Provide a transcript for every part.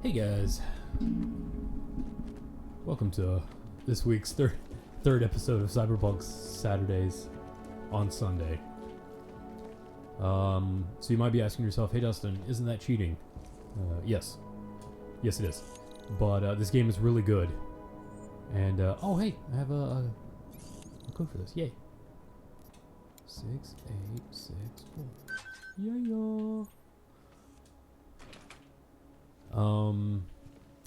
Hey guys, welcome to this week's third episode of Cyberpunk Saturdays on Sunday. So you might be asking yourself, hey Dustin, isn't that cheating? Yes it is, but this game is really good. And oh hey, I have a code for this, yay. 6864. Yeah.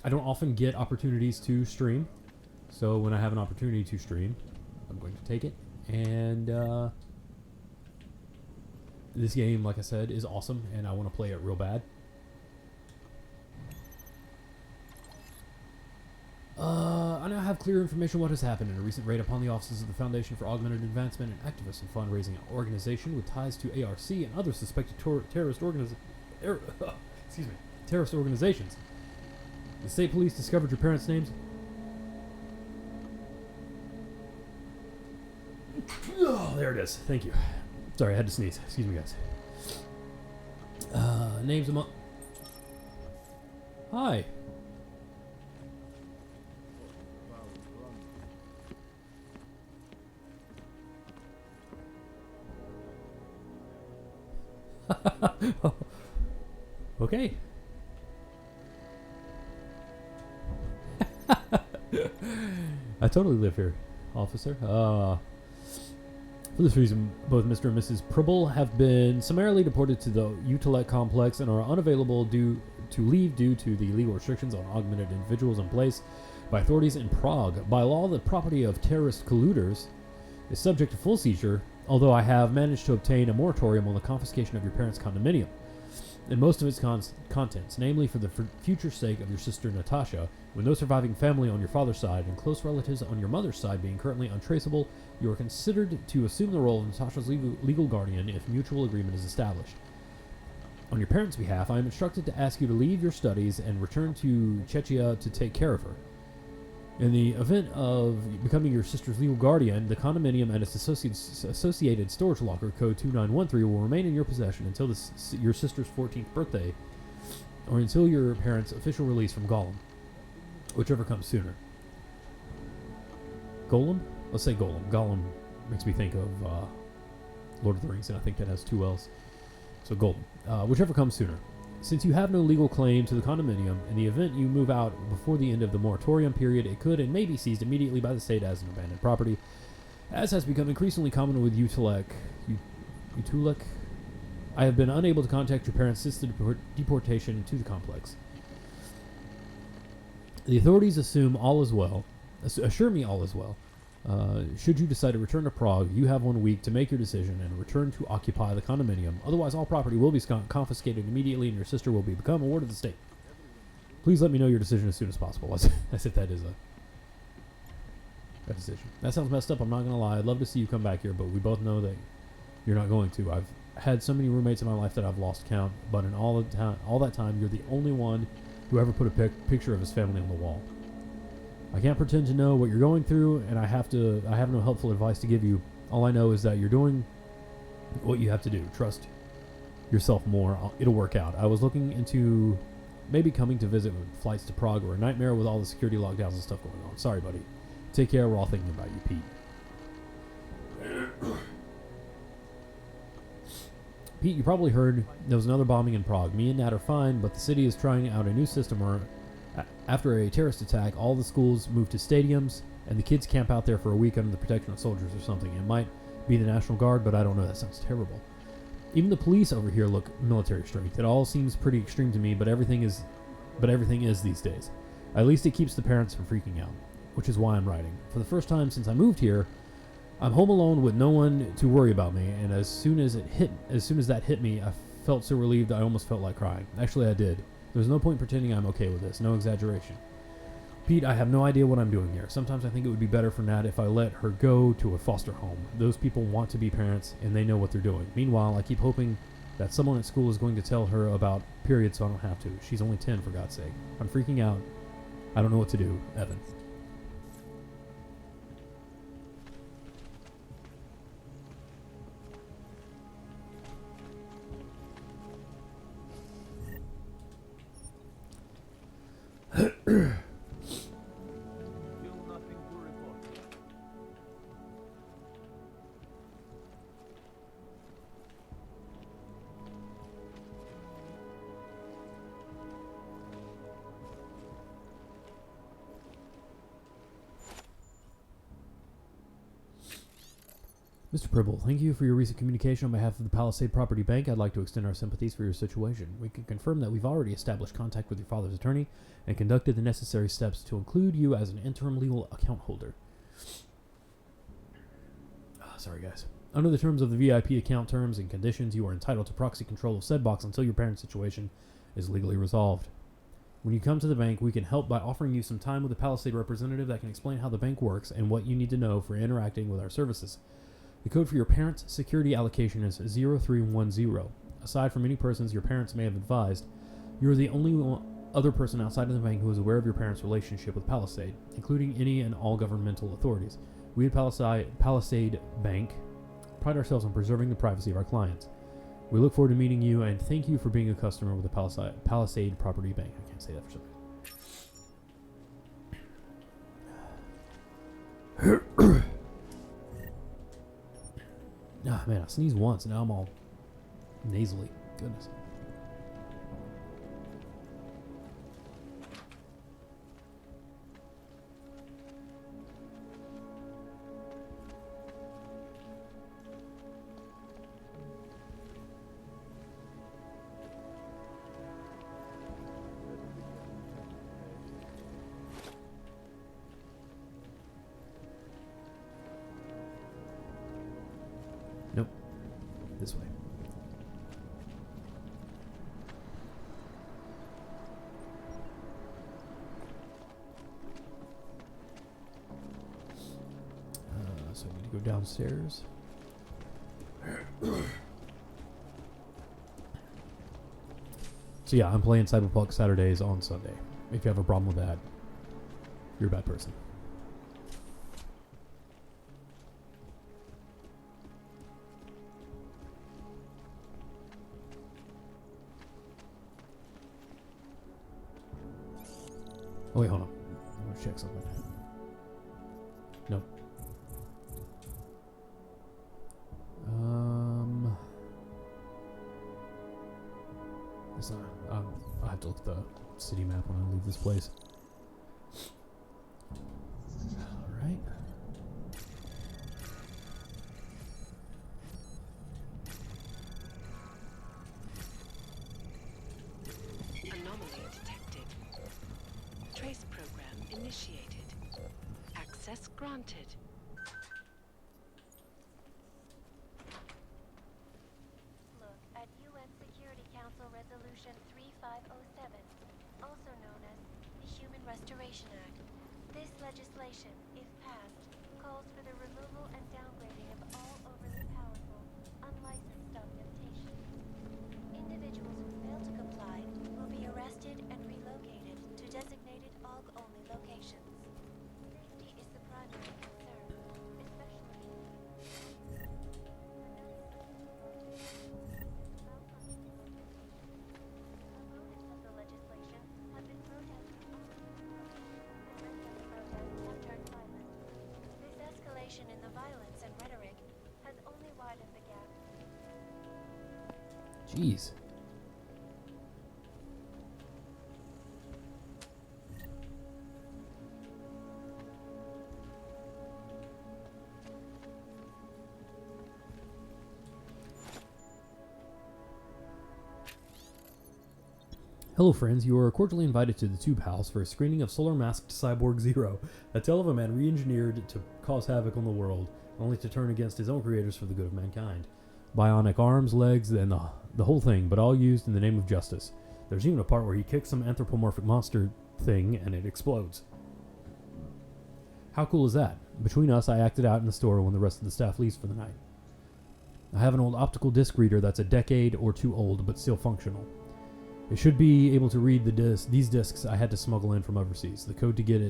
I don't often get opportunities to stream, so when I have an opportunity to stream, I'm going to take it. And this game, like I said, is awesome, and I want to play it real bad. I now have clear information what has happened in a recent raid upon the offices of the Foundation for Augmented Advancement and Activist and Fundraising Organization with ties to ARC and other suspected terrorist organizations. The state police discovered your parents' names. Oh, there it is. Thank you. Sorry, I had to sneeze. Excuse me, guys. Names among... Hi. Okay. I totally live here, officer. For this reason, both Mr. and Mrs. Pribble have been summarily deported to the Utilec complex and are unavailable to leave due to the legal restrictions on augmented individuals in place by authorities in Prague. By law, the property of terrorist colluders is subject to full seizure, although I have managed to obtain a moratorium on the confiscation of your parents' condominium and most of its contents, namely for the future sake of your sister Natasha. With no surviving family on your father's side and close relatives on your mother's side being currently untraceable, you are considered to assume the role of Natasha's legal guardian if mutual agreement is established. On your parents' behalf, I am instructed to ask you to leave your studies and return to Czechia to take care of her. In the event of becoming your sister's legal guardian, the condominium and its associated storage locker, code 2913, will remain in your possession until your sister's 14th birthday, or until your parents' official release from Gollum, whichever comes sooner. Golem? Let's say Golem. Gollum makes me think of Lord of the Rings, and I think that has two L's. So Golem. Whichever comes sooner. Since you have no legal claim to the condominium, in the event you move out before the end of the moratorium period, it could and may be seized immediately by the state as an abandoned property, as has become increasingly common with Utilec. I have been unable to contact your parents since the deportation to the complex. The authorities assure me all is well. Should you decide to return to Prague, you have 1 week to make your decision and return to occupy the condominium. Otherwise, all property will be confiscated immediately and your sister will become a ward of the state. Please let me know your decision as soon as possible. As if that is a decision. That sounds messed up, I'm not going to lie. I'd love to see you come back here, but we both know that you're not going to. I've had so many roommates in my life that I've lost count, but in all that time, you're the only one who ever put a picture of his family on the wall. I can't pretend to know what you're going through, and I have no helpful advice to give you. All I know is that you're doing what you have to do. Trust yourself more. It'll work out. I was looking into maybe coming to visit with flights to Prague or a nightmare with all the security lockdowns and stuff going on. Sorry, buddy. Take care. We're all thinking about you, Pete. Pete, you probably heard there was another bombing in Prague. Me and Nat are fine, but the city is trying out a new system where after a terrorist attack, all the schools move to stadiums, and the kids camp out there for a week under the protection of soldiers or something. It might be the National Guard, but I don't know. That sounds terrible. Even the police over here look military strength. It all seems pretty extreme to me, but everything is these days. At least it keeps the parents from freaking out, which is why I'm writing. For the first time since I moved here, I'm home alone with no one to worry about me, and as soon as that hit me, I felt so relieved I almost felt like crying. Actually, I did. There's no point pretending I'm okay with this. No exaggeration. Pete, I have no idea what I'm doing here. Sometimes I think it would be better for Nat if I let her go to a foster home. Those people want to be parents, and they know what they're doing. Meanwhile, I keep hoping that someone at school is going to tell her about periods so I don't have to. She's only 10, for God's sake. I'm freaking out. I don't know what to do. Evan. Nothing to report. Mr. Pribble, thank you for your recent communication on behalf of the Palisade Property Bank. I'd like to extend our sympathies for your situation. We can confirm that we've already established contact with your father's attorney and conducted the necessary steps to include you as an interim legal account holder. Sorry, guys. Under the terms of the VIP account terms and conditions, you are entitled to proxy control of said box until your parent's situation is legally resolved. When you come to the bank, we can help by offering you some time with a Palisade representative that can explain how the bank works and what you need to know for interacting with our services. The code for your parents' security allocation is 0310. Aside from any persons your parents may have advised, you are the only other person outside of the bank who is aware of your parents' relationship with Palisade, including any and all governmental authorities. We at Palisade Bank pride ourselves on preserving the privacy of our clients. We look forward to meeting you and thank you for being a customer with the Palisade Property Bank. I can't say that for some reason. Ah, man, I sneezed once, and now I'm all nasally. Goodness. Nope. This way. So I need to go downstairs. So yeah, I'm playing Cyberpunk Saturdays on Sunday. If you have a problem with that, you're a bad person. Oh wait, hold on. I'm gonna check something. No. It's not. I'll have to look at the city map when I leave this place. All right. Anomaly detected. Trace program initiated. Access granted. Look at UN Security Council Resolution 3507, also known as the Human Restoration Act. This legislation, if passed, calls for the removal and downgrading of all overly powerful, unlicensed augmentations. Individuals who fail to comply will be arrested and relocated to designated AUG-only locations. Safety is the primary concern, especially opponents of the legislation have been protesting and many of the protests have turned violent. This escalation in the violence and rhetoric has only widened the gap. Jeez. Hello friends, you are cordially invited to the Tube House for a screening of Solar Masked Cyborg Zero, a tale of a man re-engineered to cause havoc on the world, only to turn against his own creators for the good of mankind. Bionic arms, legs, and the whole thing, but all used in the name of justice. There's even a part where he kicks some anthropomorphic monster thing and it explodes. How cool is that? Between us, I acted out in the store when the rest of the staff leaves for the night. I have an old optical disc reader that's a decade or two old, but still functional. It should be able to read these discs I had to smuggle in from overseas. The code to get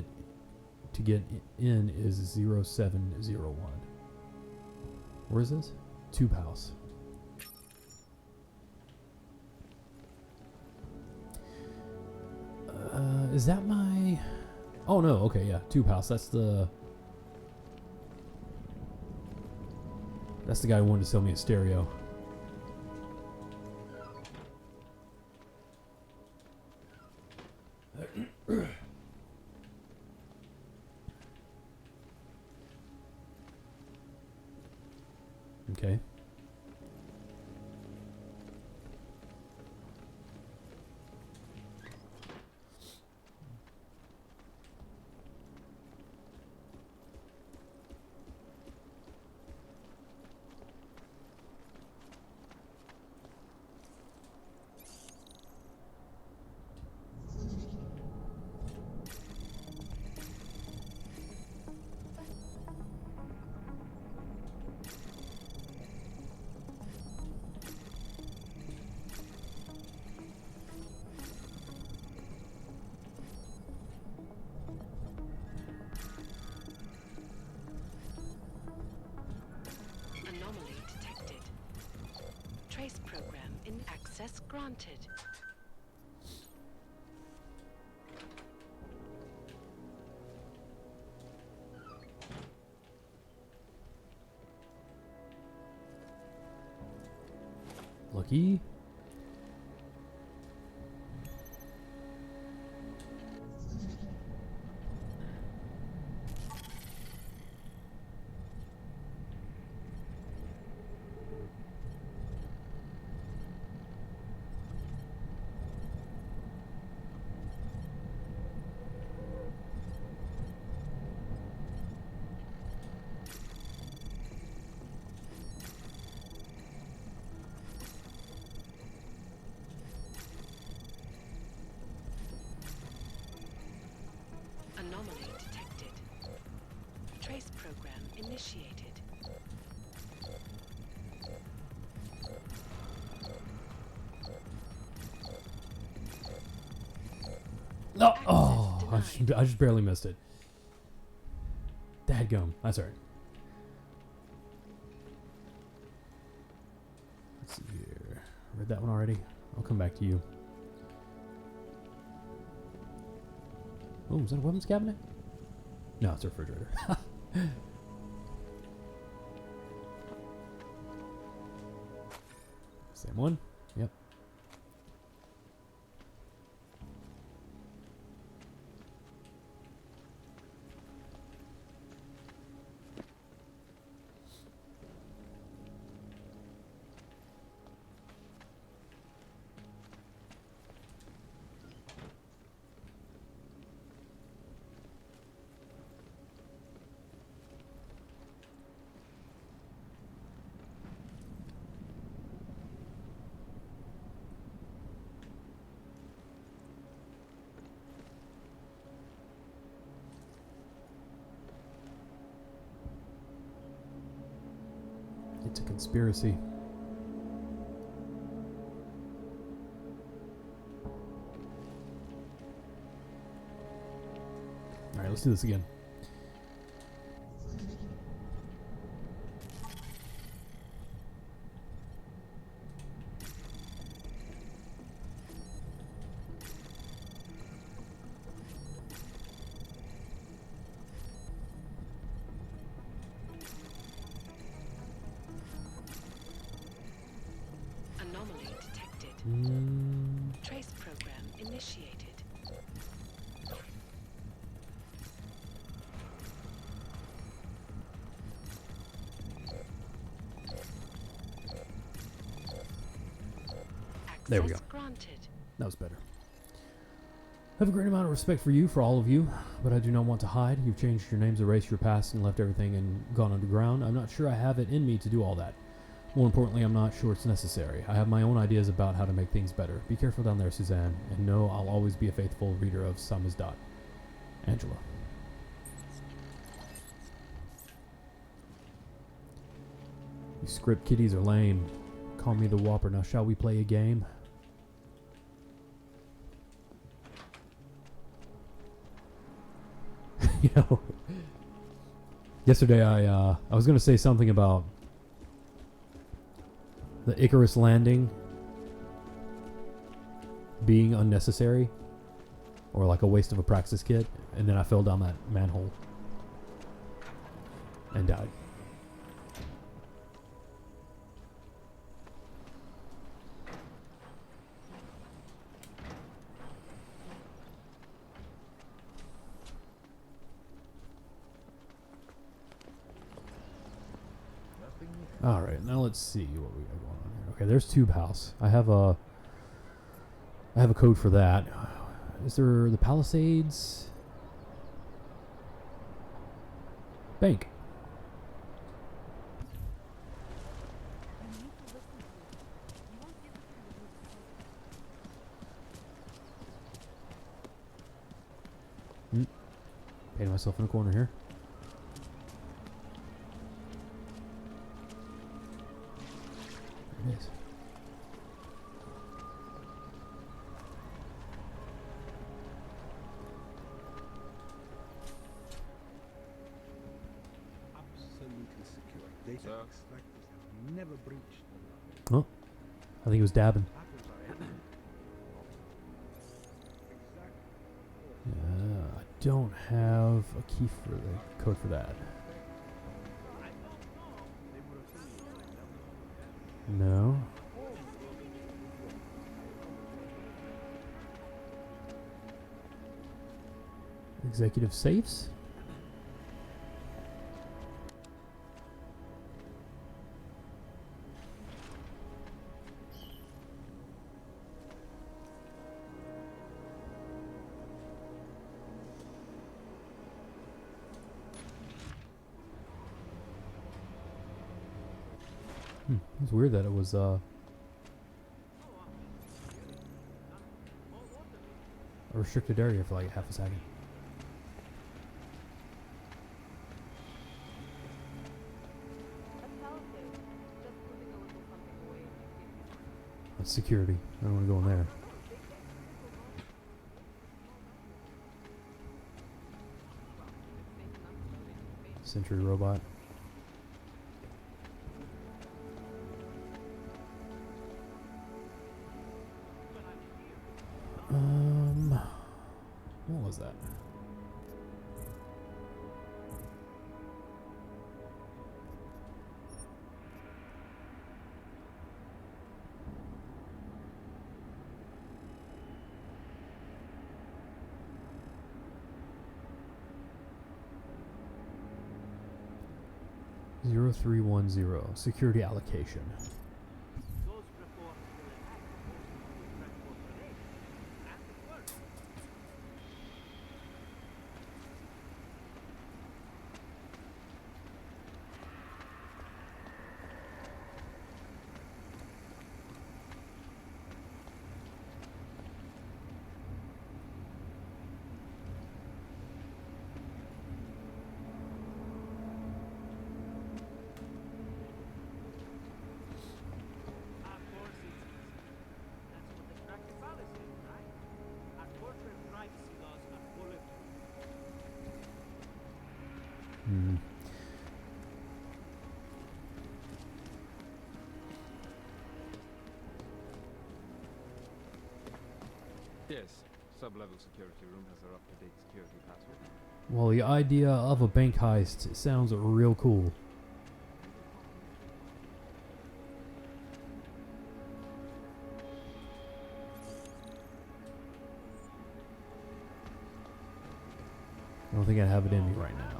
in is 0701. Where is this? Tube House. Is that my Oh no, okay, yeah, tube house. That's the guy who wanted to sell me a stereo. Okay. Anomaly detected. Trace program in access granted. Lucky. Anomaly detected. Trace program initiated. No. Access Oh, denied. I just barely missed it. Dadgum. That's alright. Let's see here. Read that one already. I'll come back to you. Oh, is that a weapons cabinet? No, it's a refrigerator. Same one? Yep. It's a conspiracy. Alright, let's do this again. Anomaly detected. Trace program initiated. There we Access go. granted. That was better. I have a great amount of respect for you, for all of you, but I do not want to hide. You've changed your names, erased your past, and left everything and gone underground. I'm not sure I have it in me to do all that. More importantly, I'm not sure it's necessary. I have my own ideas about how to make things better. Be careful down there, Suzanne, and know I'll always be a faithful reader of Samizdat. Angela. You script kiddies are lame. Call me the Whopper. Now shall we play a game? You know, yesterday I was gonna say something about the Icarus landing being unnecessary, or like a waste of a praxis kit, and then I fell down that manhole and died. All right, now let's see what we got going on here. Okay, there's Tube House. I have a code for that. Is there the Palisades Bank? Painting myself in a corner here. There it is. Absolutely secure. Data Sir? extractors have never breached the law. Oh, I think he was dabbing. Hackers are exactly. I don't have a key for the code for that. They were affiliated. No. Executive safes? It's weird that it was a restricted area for like half a second. That's security. I don't want to go in there. Sentry robot. What was that? Zero 0310 security allocation. Those reports will attack the most corporation and the world. Of course it's easy. That's what the practice policy is, right? Our corporate privacy laws are bulletproof. Hmm. Yes, sub-level security room has our up-to-date security password. Well, the idea of a bank heist sounds real cool. I don't think I have it in me right now.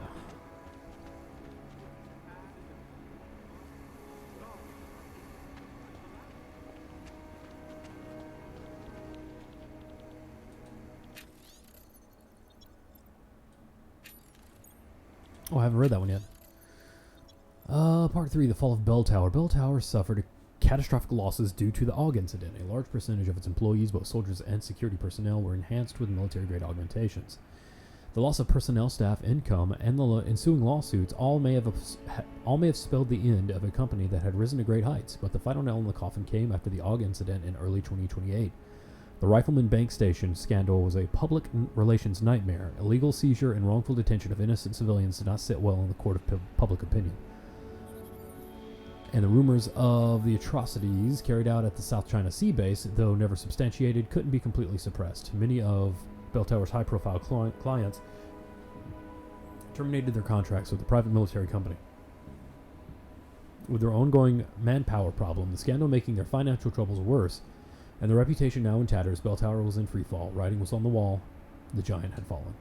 Oh, I haven't read that one yet. Part 3, The Fall of Bell Tower. Bell Tower suffered catastrophic losses due to the AUG incident. A large percentage of its employees, both soldiers and security personnel, were enhanced with military-grade augmentations. The loss of personnel, staff, income, and the ensuing lawsuits all may have spelled the end of a company that had risen to great heights, but the final nail in the coffin came after the AUG incident in early 2028. The Rifleman Bank Station scandal was a public relations nightmare. Illegal seizure and wrongful detention of innocent civilians did not sit well in the court of public opinion. And the rumors of the atrocities carried out at the South China Sea base, though never substantiated, couldn't be completely suppressed. Many of Bell Tower's high-profile clients terminated their contracts with the private military company. With their ongoing manpower problem, the scandal making their financial troubles worse, and their reputation now in tatters, Bell Tower was in free fall. Writing was on the wall. The giant had fallen.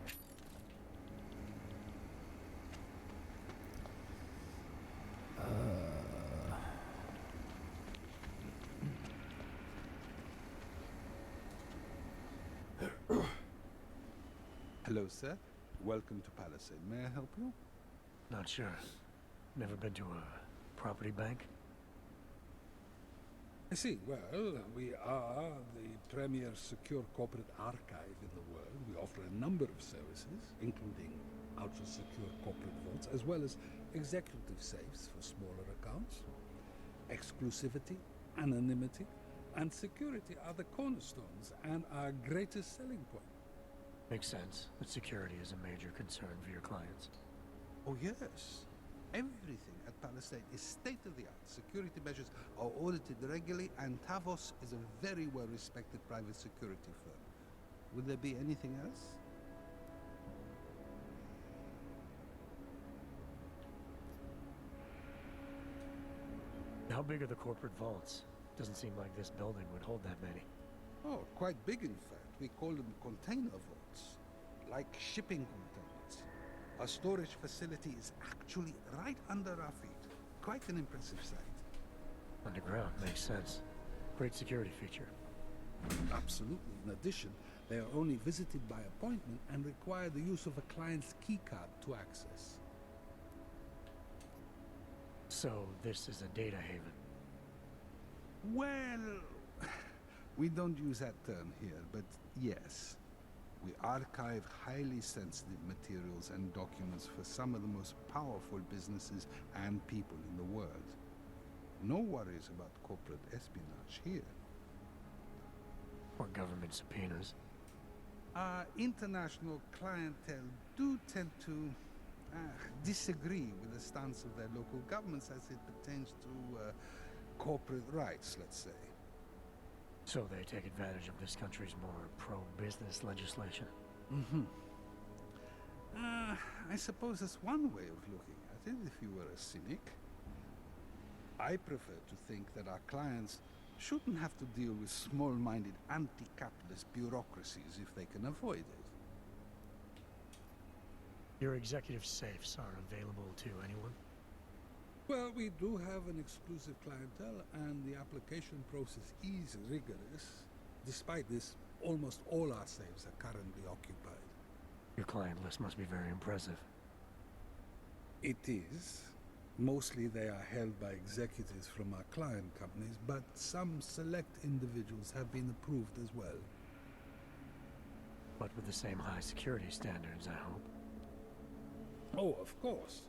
Hello, sir. Welcome to Palisade. May I help you? Not sure. Never been to a property bank? I see. Well, we are the premier secure corporate archive in the world. We offer a number of services, including ultra-secure corporate vaults, as well as executive safes for smaller accounts. Exclusivity, anonymity, and security are the cornerstones and our greatest selling point. Makes sense that security is a major concern for your clients. Oh, yes. Everything at Palisade is state-of-the-art. Security measures are audited regularly, and Tavos is a very well-respected private security firm. Would there be anything else? How big are the corporate vaults? Doesn't seem like this building would hold that many. Oh, quite big, in fact. We call them container vaults, like shipping containers. Our storage facility is actually right under our feet. Quite an impressive sight. Underground makes sense. Great security feature. Absolutely. In addition, they are only visited by appointment and require the use of a client's keycard to access. So this is a data haven. Well, we don't use that term here, but yes. We archive highly sensitive materials and documents for some of the most powerful businesses and people in the world. No worries about corporate espionage here. Or government subpoenas. Our international clientele do tend to disagree with the stance of their local governments as it pertains to corporate rights, let's say. So they take advantage of this country's more pro-business legislation. I suppose that's one way of looking at it, if you were a cynic. I prefer to think that our clients shouldn't have to deal with small-minded anti-capitalist bureaucracies if they can avoid it. Your executive safes are available to anyone? Well, we do have an exclusive clientele, and the application process is rigorous. Despite this, almost all our safes are currently occupied. Your client list must be very impressive. It is. Mostly they are held by executives from our client companies, but some select individuals have been approved as well. But with the same high security standards, I hope. Oh, of course.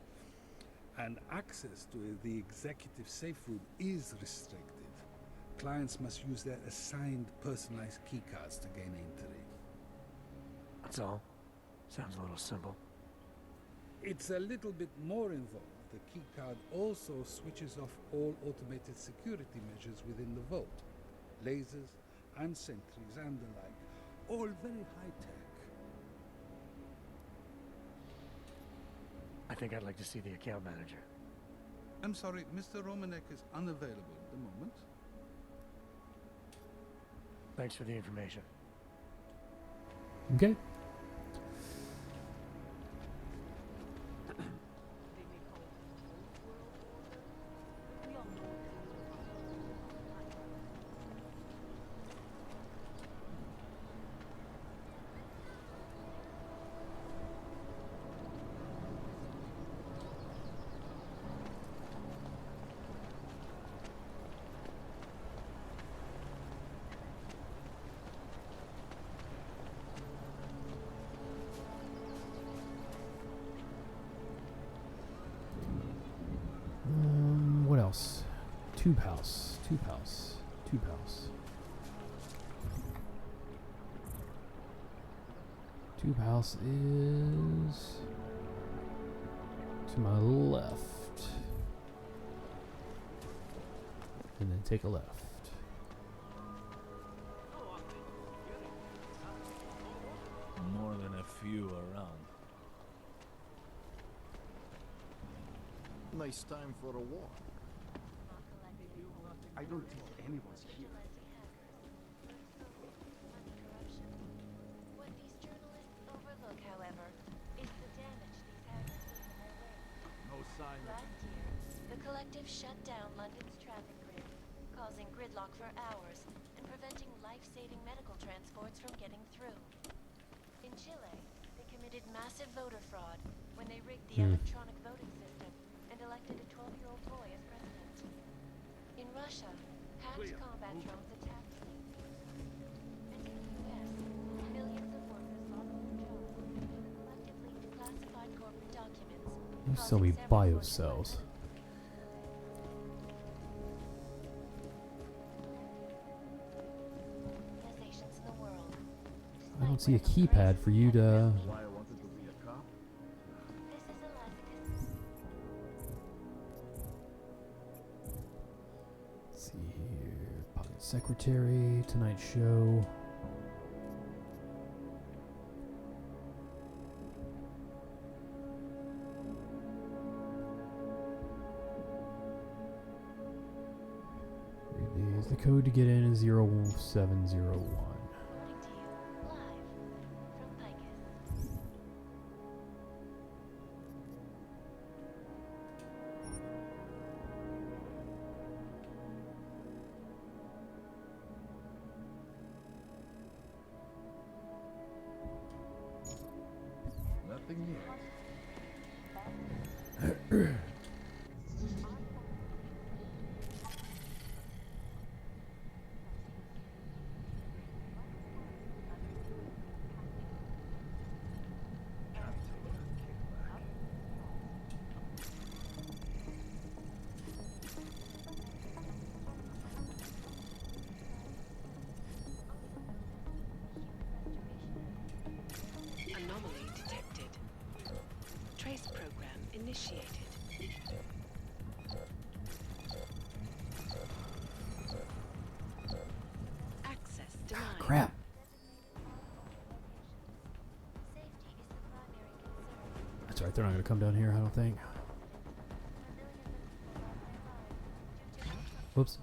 And access to the executive safe room is restricted. Clients must use their assigned personalized keycards to gain entry. That's all? Sounds a little simple. It's a little bit more involved. The keycard also switches off all automated security measures within the vault. Lasers and sentries and the like. All very high-tech. I think I'd like to see the account manager. I'm sorry, Mr. Romanek is unavailable at the moment. Thanks for the information. Okay. What else? Tube house. Tube house. Tube house. Tube house is to my left. And then take a left. nice time for a walk. I don't think anyone's here. What these journalists overlook, however, is the damage these hackers did in their way. No sign of Last year, the collective shut down London's traffic grid, causing gridlock for hours and preventing life-saving medical transports from getting through. In Chile, they committed massive voter fraud when they rigged the electronic voting system and elected a 12-year-old boy as president. In Russia, hacked combat drones attacked state and in the US, millions of workers lost their jobs due to the collectively declassified corporate documents. You sell me biocells. Organizations in the world. I don't see a keypad for you to. why I wanted to be a cop. This is a life. Let's see here. Pocket Secretary, Tonight Show. Read these. The code to get in is 0701. Reporting to you live from Picus. Nothing yet. Anomaly detected. Trace program initiated. Access denied. Crap. Safety is the primary concern. That's right, they're not going to come down here, I don't think. Whoops.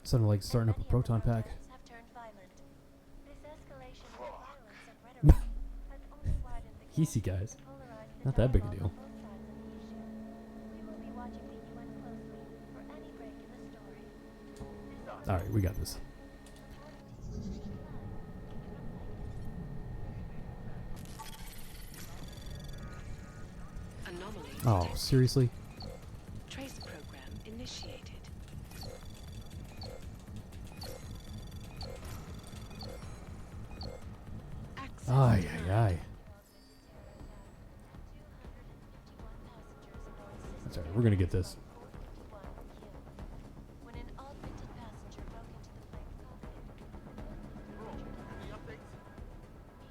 Sounded like starting up a proton pack. Have turned violent. This escalation of violence and rhetoric has only widened the Easy, guys. polarized the Not that big a dialogue deal. on both sides of the issue. We will be watching the UN closely for any break in the story. Alright, we got this. Anomaly Oh, detected. seriously? Trace program initiated. Access Ay, denied. ay, ay. That's alright, we're going to get this. When an augmented passenger broke into the plane's cockpit.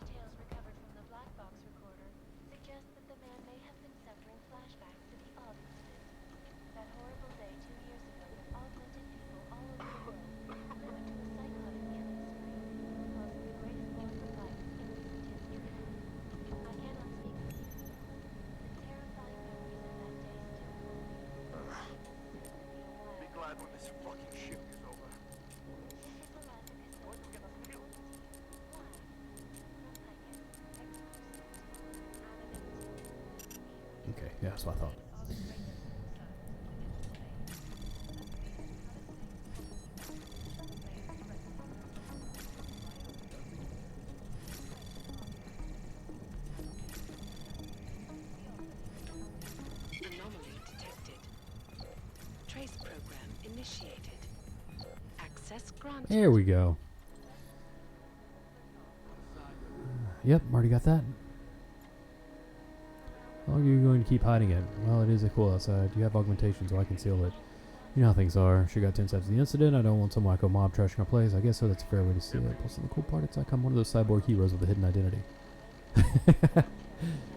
Details recovered from the black box recorder suggest that the man may have been suffering flashbacks to the Aug incident. That horrible day 2 years ago when augmented people all over the world led to a psychotic killing spree, causing the greatest loss of life in recent history. I cannot speak for you. The terrifying memories of that day still haunt me. Be glad when this fucking shit is over. Okay, yeah, that's what I thought. Anomaly detected. Trace program initiated. Access granted. There we go. Yep, already got that. How long are you going to keep hiding it? Well, it is a cool outside. You have augmentation, so I conceal it. You know how things are. She got 10 steps to the incident. I don't want some wacko mob trashing our place. I guess so. That's a fair way to see it. Plus, the cool part, it's like I'm one of those cyborg heroes with a hidden identity.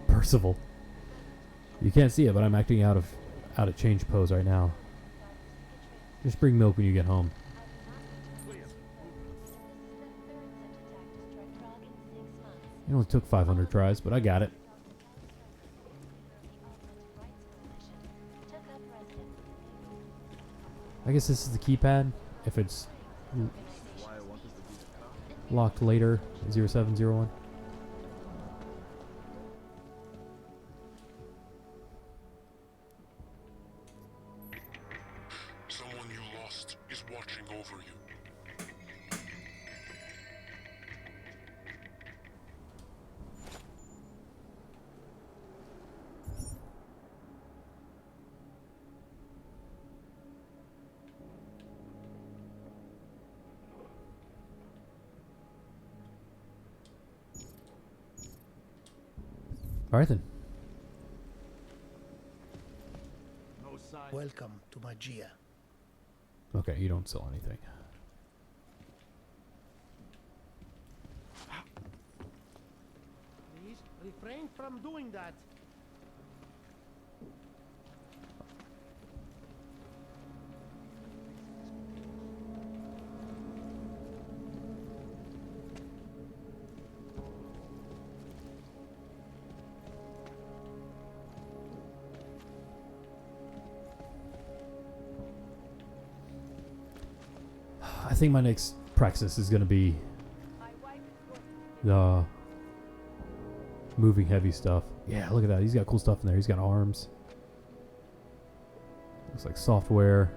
Percival. You can't see it, but I'm acting out of change pose right now. Just bring milk when you get home. It only took 500 tries, but I got it. I guess this is the keypad. If it's Why I wanted to be a cop? locked later, 0701. Someone you lost is watching over you. Alright then. No sign. Welcome to Magia. Okay, you don't sell anything. Please refrain from doing that. I think my next praxis is going to be the moving heavy stuff. Yeah, look at that. He's got cool stuff in there. He's got arms. Looks like software.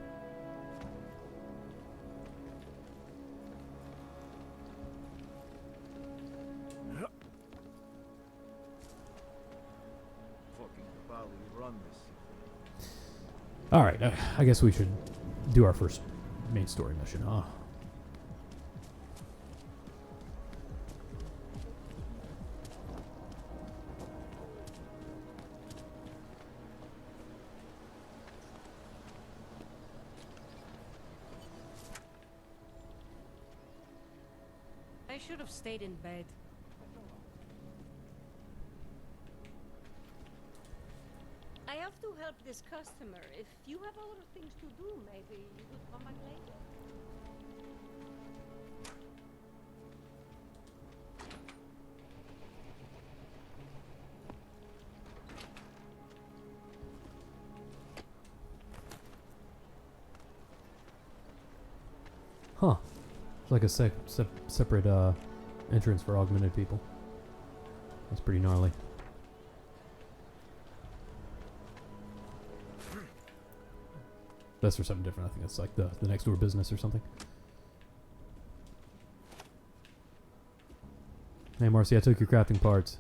Fucking Bali run this. Alright, I guess we should do our first main story mission, huh? I should have stayed in bed. I have to help this customer. If you have other things to do, maybe you could come back later. Huh. It's like a separate entrance for augmented people. That's pretty gnarly. That's for something different. I think that's like the next door business or something. Hey Marcy, I took your crafting parts.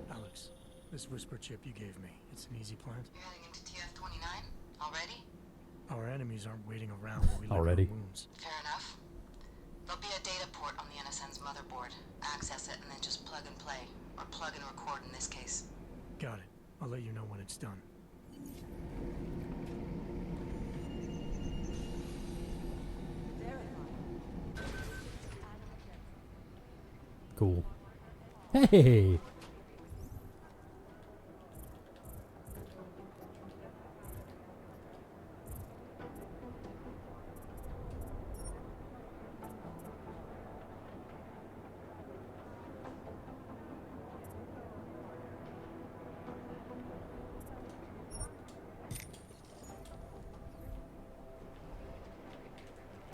Alex, this whisper chip you gave me, it's an easy plant. You're heading into TF-29 already? Our enemies aren't waiting around while we lick Already? our wounds. Fair enough. There'll be a data port on the NSN's motherboard. Access it and then just plug and play. Or plug and record in this case. Got it. I'll let you know when it's done. Cool. Hey!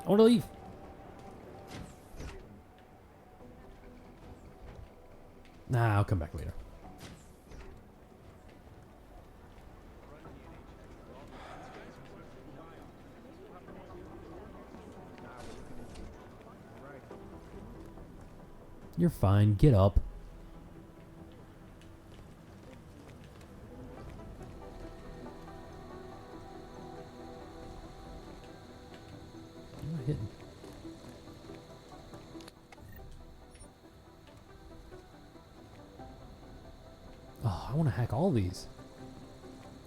I want to leave. Nah, I'll come back later. You're fine. Get up. I'm not hitting. Oh, I want to hack all these.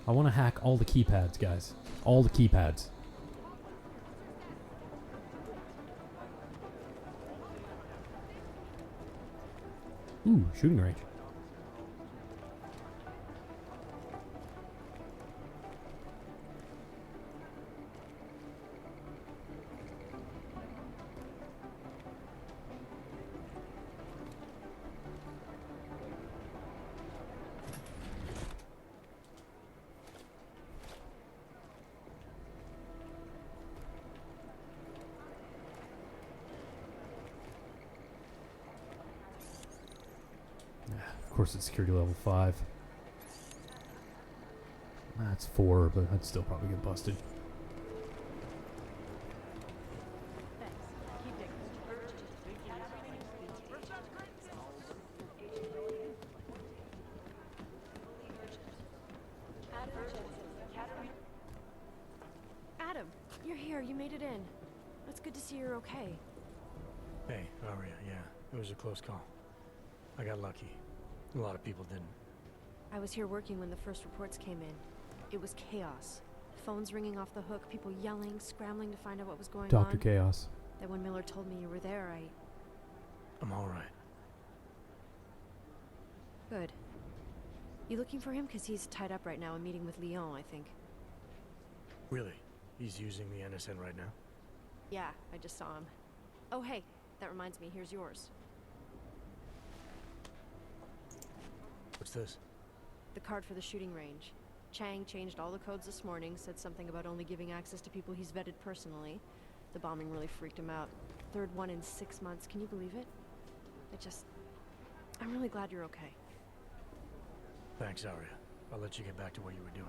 I want to hack all the keypads, guys. All the keypads. Ooh, shooting range. Of course, it's security level 5. That's 4, but I'd still probably get busted. Adam, you're here. You made it in. It's good to see you're okay. Hey, Aria, yeah. It was a close call. I got lucky. A lot of people didn't. I was here working when the first reports came in. It was chaos. Phones ringing off the hook, people yelling, scrambling to find out what was going on. Dr. Chaos. Then when Miller told me you were there, I'm alright. Good. You looking for him? Because he's tied up right now, a meeting with Leon, I think. Really? He's using the NSN right now? Yeah, I just saw him. Oh, hey, that reminds me, here's yours. What's this? The card for the shooting range. Chang changed all the codes this morning, said something about only giving access to people he's vetted personally. The bombing really freaked him out. Third one in 6 months, can you believe it? I'm really glad you're okay. Thanks, Aria. I'll let you get back to what you were doing.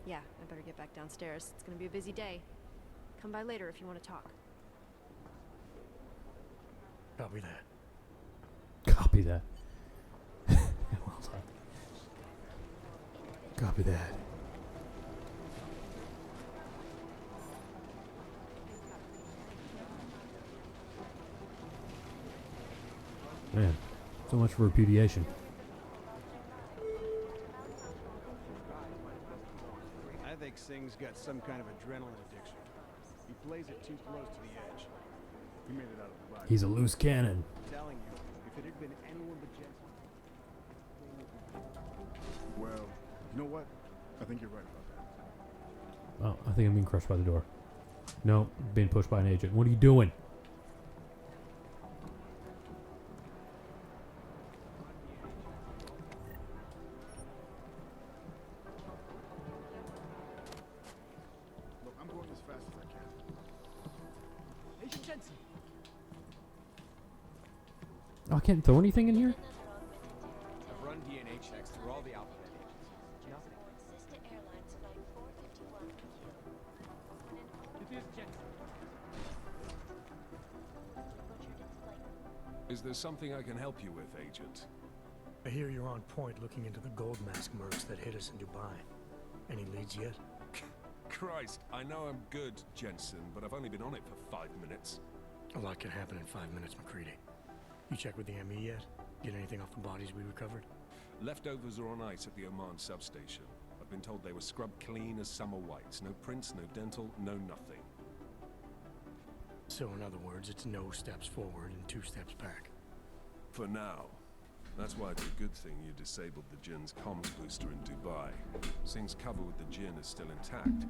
Yeah, I better get back downstairs. It's gonna be a busy day. Come by later if you want to talk. Copy that. Copy that. Well done. Copy that. Man, so much for repudiation. I think Singh's got some kind of adrenaline addiction. He plays it too close to the edge. He made it out of the body. He's a loose cannon. I'm telling you, if it had been anyone but Jensen. Well, you know what? I think you're right about that. Oh, I think I'm being crushed by the door. No, being pushed by an agent. What are you doing? Look, I'm going as fast as I can. Agent Jensen. Oh, I can't throw anything in here? I've run DNA checks through all the alphabet agents. Nothing. It is Jensen. Is there something I can help you with, Agent? I hear you're on point looking into the gold mask mercs that hit us in Dubai. Any leads yet? Christ, I know I'm good, Jensen, but I've only been on it for 5 minutes. A lot can happen in 5 minutes, McCready. You check with the ME yet? Get anything off the bodies we recovered? Leftovers are on ice at the Oman substation. I've been told they were scrubbed clean as summer whites. No prints, no dental, no nothing. So in other words, it's no steps forward and 2 steps back. For now. That's why it's a good thing you disabled the Jinn's comms booster in Dubai. Singh's cover with the Jinn is still intact.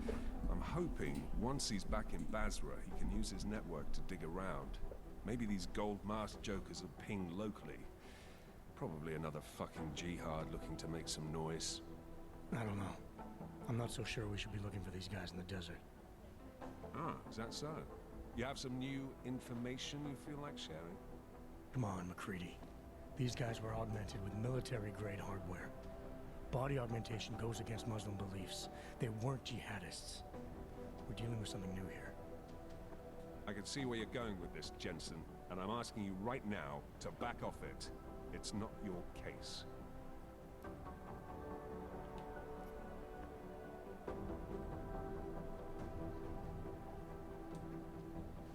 I'm hoping once he's back in Basra, he can use his network to dig around. Maybe these gold mask jokers will ping locally. Probably another fucking jihad looking to make some noise. I don't know. I'm not so sure we should be looking for these guys in the desert. Ah, is that so? You have some new information you feel like sharing? Come on, McCready. These guys were augmented with military-grade hardware. Body augmentation goes against Muslim beliefs. They weren't jihadists. We're dealing with something new here. I can see where you're going with this, Jensen, and I'm asking you right now to back off it. It's not your case.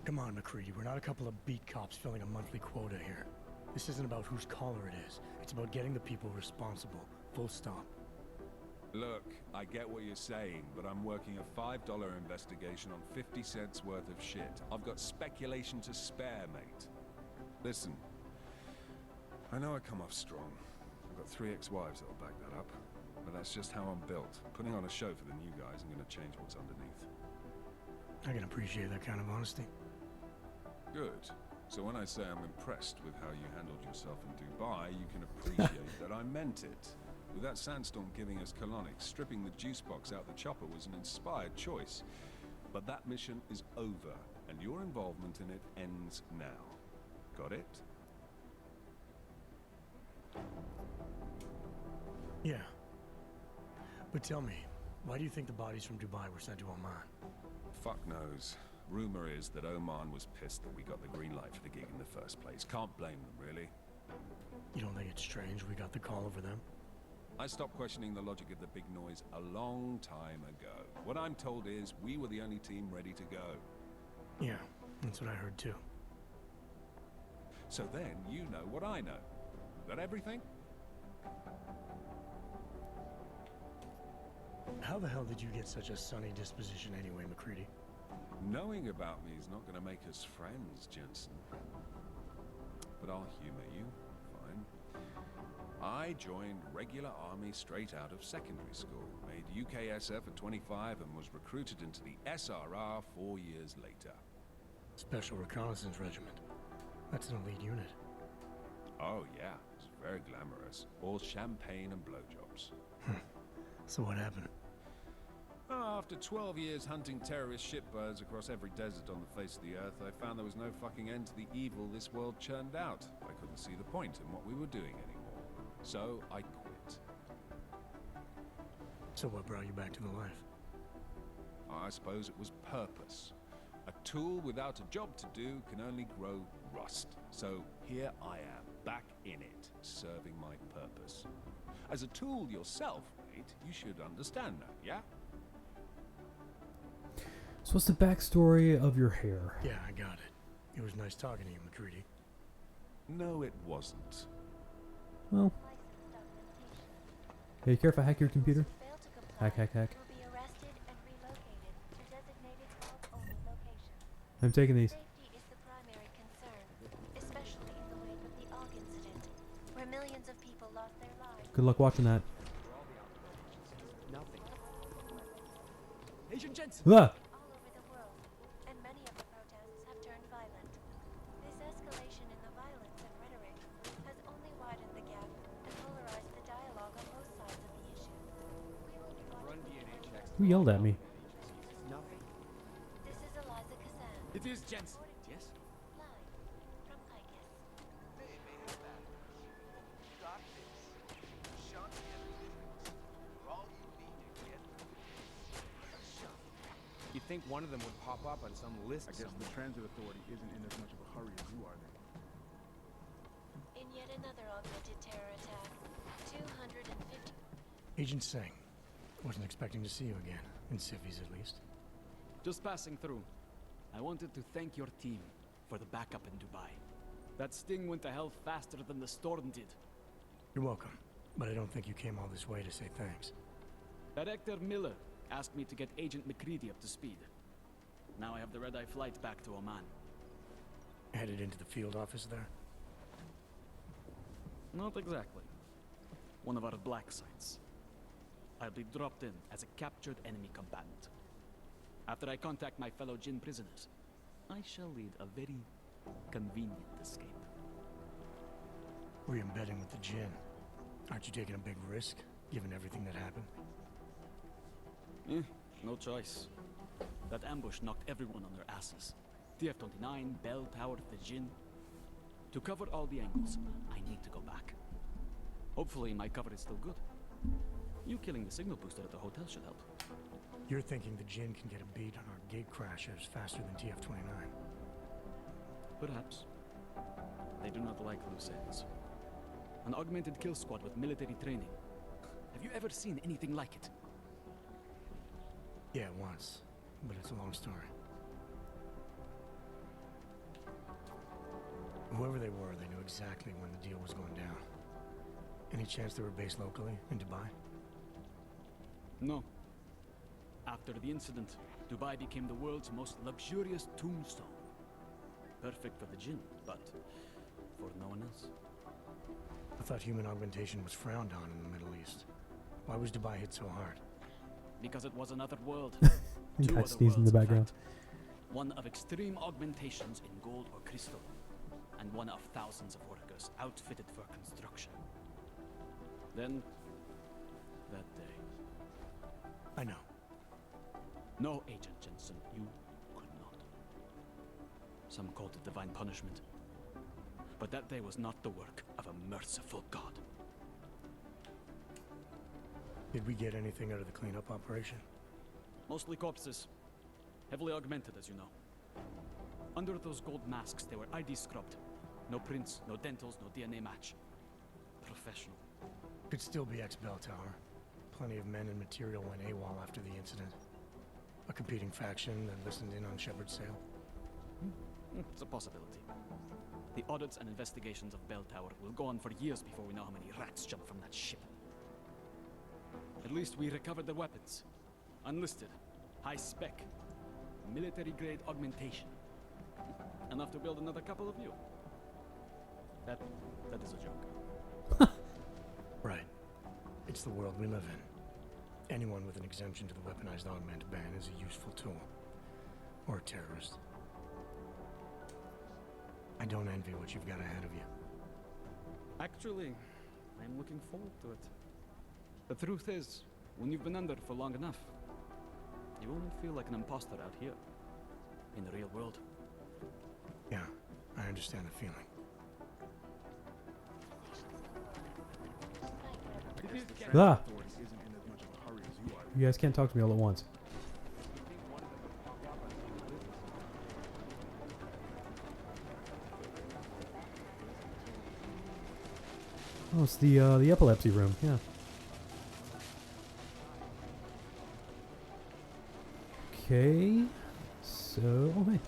Come on, McCready. We're not a couple of beat cops filling a monthly quota here. This isn't about whose collar it is. It's about getting the people responsible. Full stop. Look, I get what you're saying, but I'm working a $5 investigation on 50 cents worth of shit. I've got speculation to spare, mate. Listen, I know I come off strong. I've got 3 ex-wives that'll back that up. But that's just how I'm built. Putting on a show for the new guys and gonna change what's underneath. I can appreciate that kind of honesty. Good. So when I say I'm impressed with how you handled yourself in Dubai, you can appreciate that I meant it. With that sandstorm giving us colonics, stripping the juice box out the chopper was an inspired choice. But that mission is over, and your involvement in it ends now. Got it? Yeah. But tell me, why do you think the bodies from Dubai were sent to Oman? Fuck knows. Rumor is that Oman was pissed that we got the green light for the gig in the first place. Can't blame them, really. You don't think it's strange we got the call over them? I stopped questioning the logic of the big noise a long time ago. What I'm told is we were the only team ready to go. Yeah, that's what I heard too. So then you know what I know. That everything? How the hell did you get such a sunny disposition anyway, McCready? Knowing about me is not going to make us friends, Jensen. But I'll humor you. Fine. I joined regular army straight out of secondary school, made UKSF at 25 and was recruited into the SRR 4 years later. Special Reconnaissance Regiment. That's an elite unit. Oh yeah, it's very glamorous. All champagne and blowjobs. So what happened? After 12 years hunting terrorist shitbirds across every desert on the face of the earth, I found there was no fucking end to the evil this world churned out. I couldn't see the point in what we were doing anymore. So I quit. So what brought you back to the life? I suppose it was purpose. A tool without a job to do can only grow rust. So here I am, back in it, serving my purpose. As a tool yourself, mate, you should understand that, yeah? So what's the backstory of your hair? Yeah, I got it. It was nice talking to you, McCready. No, it wasn't. Well. Hey, you care if I hack your computer? Hack. I'm taking these. Safety is the primary concern, especially in the wake of the Ark incident, where millions of people lost their lives. Good luck watching that. Nothing. Agent Jensen! Ah! All over the world, and many of the protests have turned violent. This escalation in the violence and rhetoric has only widened the gap and polarized the dialogue on both sides of the issue. We will be Run watching. DNA checks. Who yelled at me? Nothing. This is Eliza Kazan. It is Jensen. Yes? Live from Picus. They may have that. You got this. Shun the individuals. We're all you need to get shun. You'd think one of them would pop up on some list I guess somewhere. the Transit Authority isn't in as much of a hurry as you are then. In yet another augmented terror attack, 250. Agent Singh. Wasn't expecting to see you again. In civvies, at least. Just passing through. I wanted to thank your team for the backup in Dubai. That sting went to hell faster than the storm did. You're welcome. But I don't think you came all this way to say thanks. Director Miller asked me to get Agent McCready up to speed. Now I have the red-eye flight back to Oman. Headed into the field office there? Not exactly. One of our black sites. I'll be dropped in as a captured enemy combatant. After I contact my fellow Jinn prisoners, I shall lead a very convenient escape. We're embedding with the Jinn. Aren't you taking a big risk, given everything that happened? No choice. That ambush knocked everyone on their asses. TF-29, Bell Tower, the Jinn. To cover all the angles, I need to go back. Hopefully my cover is still good. You killing the signal booster at the hotel should help. You're thinking the Jinn can get a beat on our gate crashers faster than TF-29. Perhaps. They do not like loose ends. An augmented kill squad with military training. Have you ever seen anything like it? Yeah, once. But it's a long story. Whoever they were, they knew exactly when the deal was going down. Any chance they were based locally, in Dubai? No. After the incident, Dubai became the world's most luxurious tombstone. Perfect for the Jinn, but for no one else. I thought human augmentation was frowned on in the Middle East. Why was Dubai hit so hard? Because it was another world. You Two guys other sneezing in worlds, the in background. fact. One of extreme augmentations in gold or crystal, and one of thousands of workers outfitted for construction. Then, that day. I know. No, Agent Jensen, you could not. Some called it divine punishment. But that day was not the work of a merciful God. Did we get anything out of the cleanup operation? Mostly corpses. Heavily augmented, as you know. Under those gold masks, they were ID scrubbed. No prints, no dentals, no DNA match. Professional. Could still be ex-Bell Tower. Plenty of men and material went AWOL after the incident. A competing faction that listened in on Shepard's sale. It's a possibility. The audits and investigations of Bell Tower will go on for years before we know how many rats jumped from that ship. At least we recovered their weapons. Unlisted, high spec, military-grade augmentation. Enough to build another couple of you. That is a joke. Right. It's the world we live in. Anyone with an exemption to the weaponized augment ban is a useful tool. Or a terrorist. I don't envy what you've got ahead of you. Actually, I'm looking forward to it. The truth is, when you've been under for long enough, you won't feel like an imposter out here, in the real world. Yeah, I understand the feeling. Ah! You guys can't talk to me all at once. Oh, it's the epilepsy room. Yeah. Okay. So, oh hey.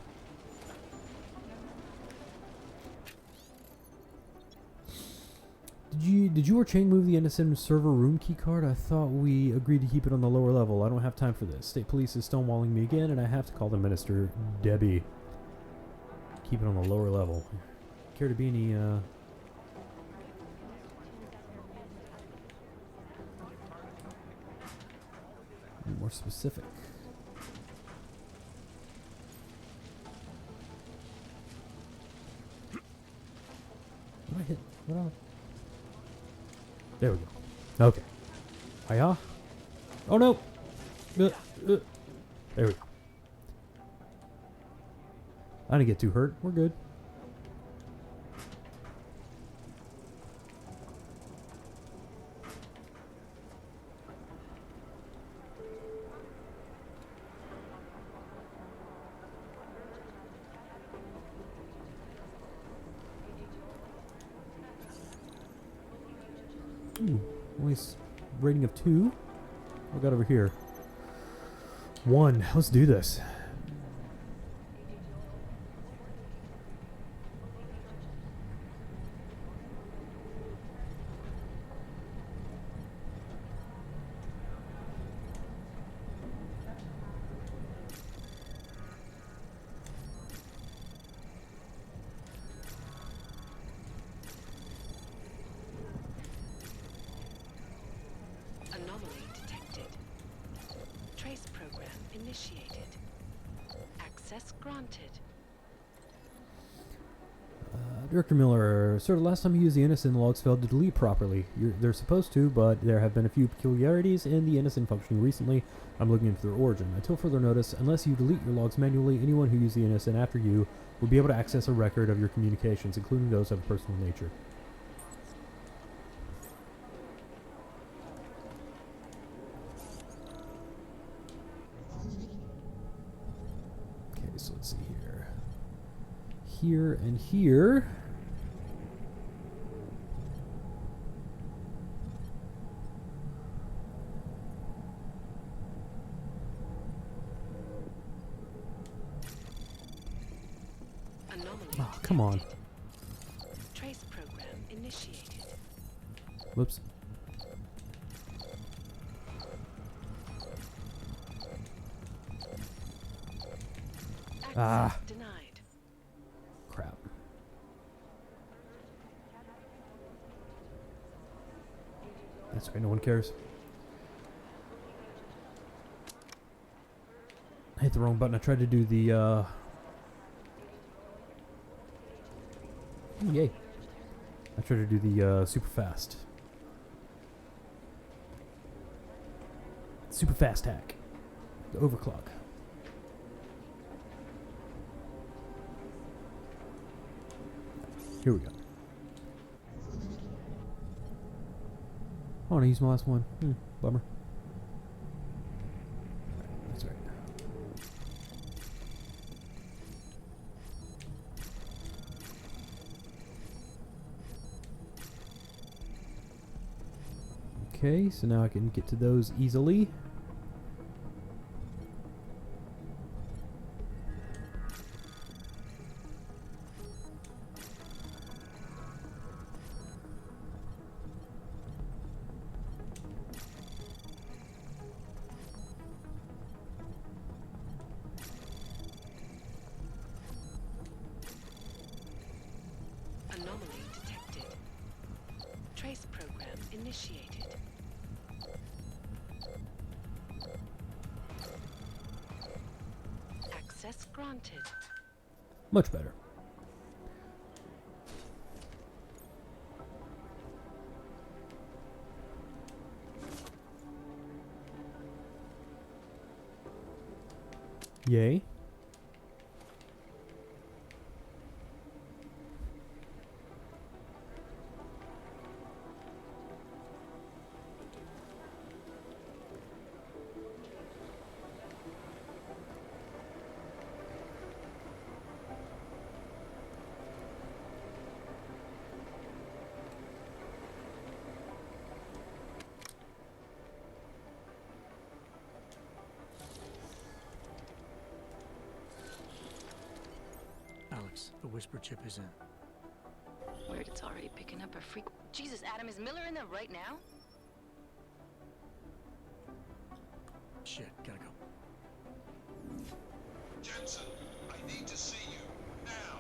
Did you or Chang move the NSN server room keycard? I thought we agreed to keep it on the lower level. I don't have time for this. State police is stonewalling me again, and I have to call the minister, Debbie. Keep it on the lower level. Care to be any more specific? What did I hit? What? There we go. Okay. Hiya. Oh no! There we go. I didn't get too hurt. We're good. Ooh, only rating of 2. What we got over here? 1. Let's do this. Anomaly detected. Trace program initiated. Access granted. Director Miller, sir, the last time you used the Innocent logs failed to delete properly. They're supposed to, but there have been a few peculiarities in the Innocent functioning recently. I'm looking into their origin. Until further notice, unless you delete your logs manually, anyone who used the Innocent after you will be able to access a record of your communications, including those of a personal nature. Okay, so let's see here. Here and here. Anomaly Oh, come on. detected. Trace program initiated. Whoops. Ah. Denied. Crap. That's okay, no one cares. I hit the wrong button. I tried to do the, oh, yay. I tried to do the, super fast. Super fast hack. The overclock. Here we go. I want to use my last one. Bummer. That's right. Okay, so now I can get to those easily. Anomaly detected. Trace program initiated. Access granted. Much better. Yay. Alex, the whisper chip is in. Weird, it's already picking up a freak. Jesus, Adam, is Miller in there right now? Shit, gotta go. Jensen, I need to see you now.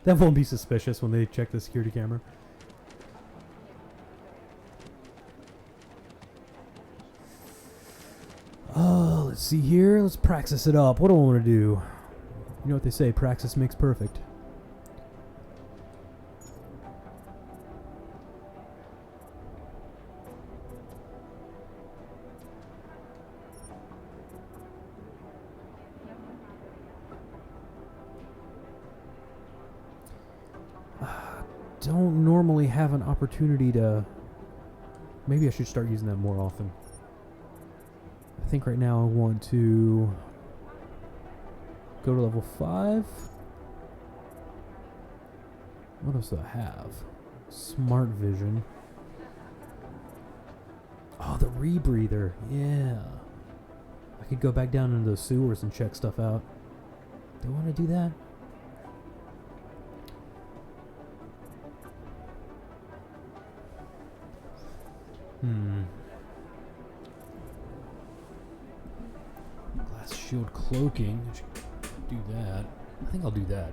That won't be suspicious when they check the security camera. Oh, let's see here. Let's praxis it up. What do I want to do? You know what they say, praxis makes perfect. Don't normally have an opportunity to... Maybe I should start using that more often. I think right now I want to go to level 5. What else do I have? Smart vision. Oh, the rebreather. Yeah. I could go back down into the sewers and check stuff out. Do I want to do that? Glass shield cloaking. I should do that. I think I'll do that.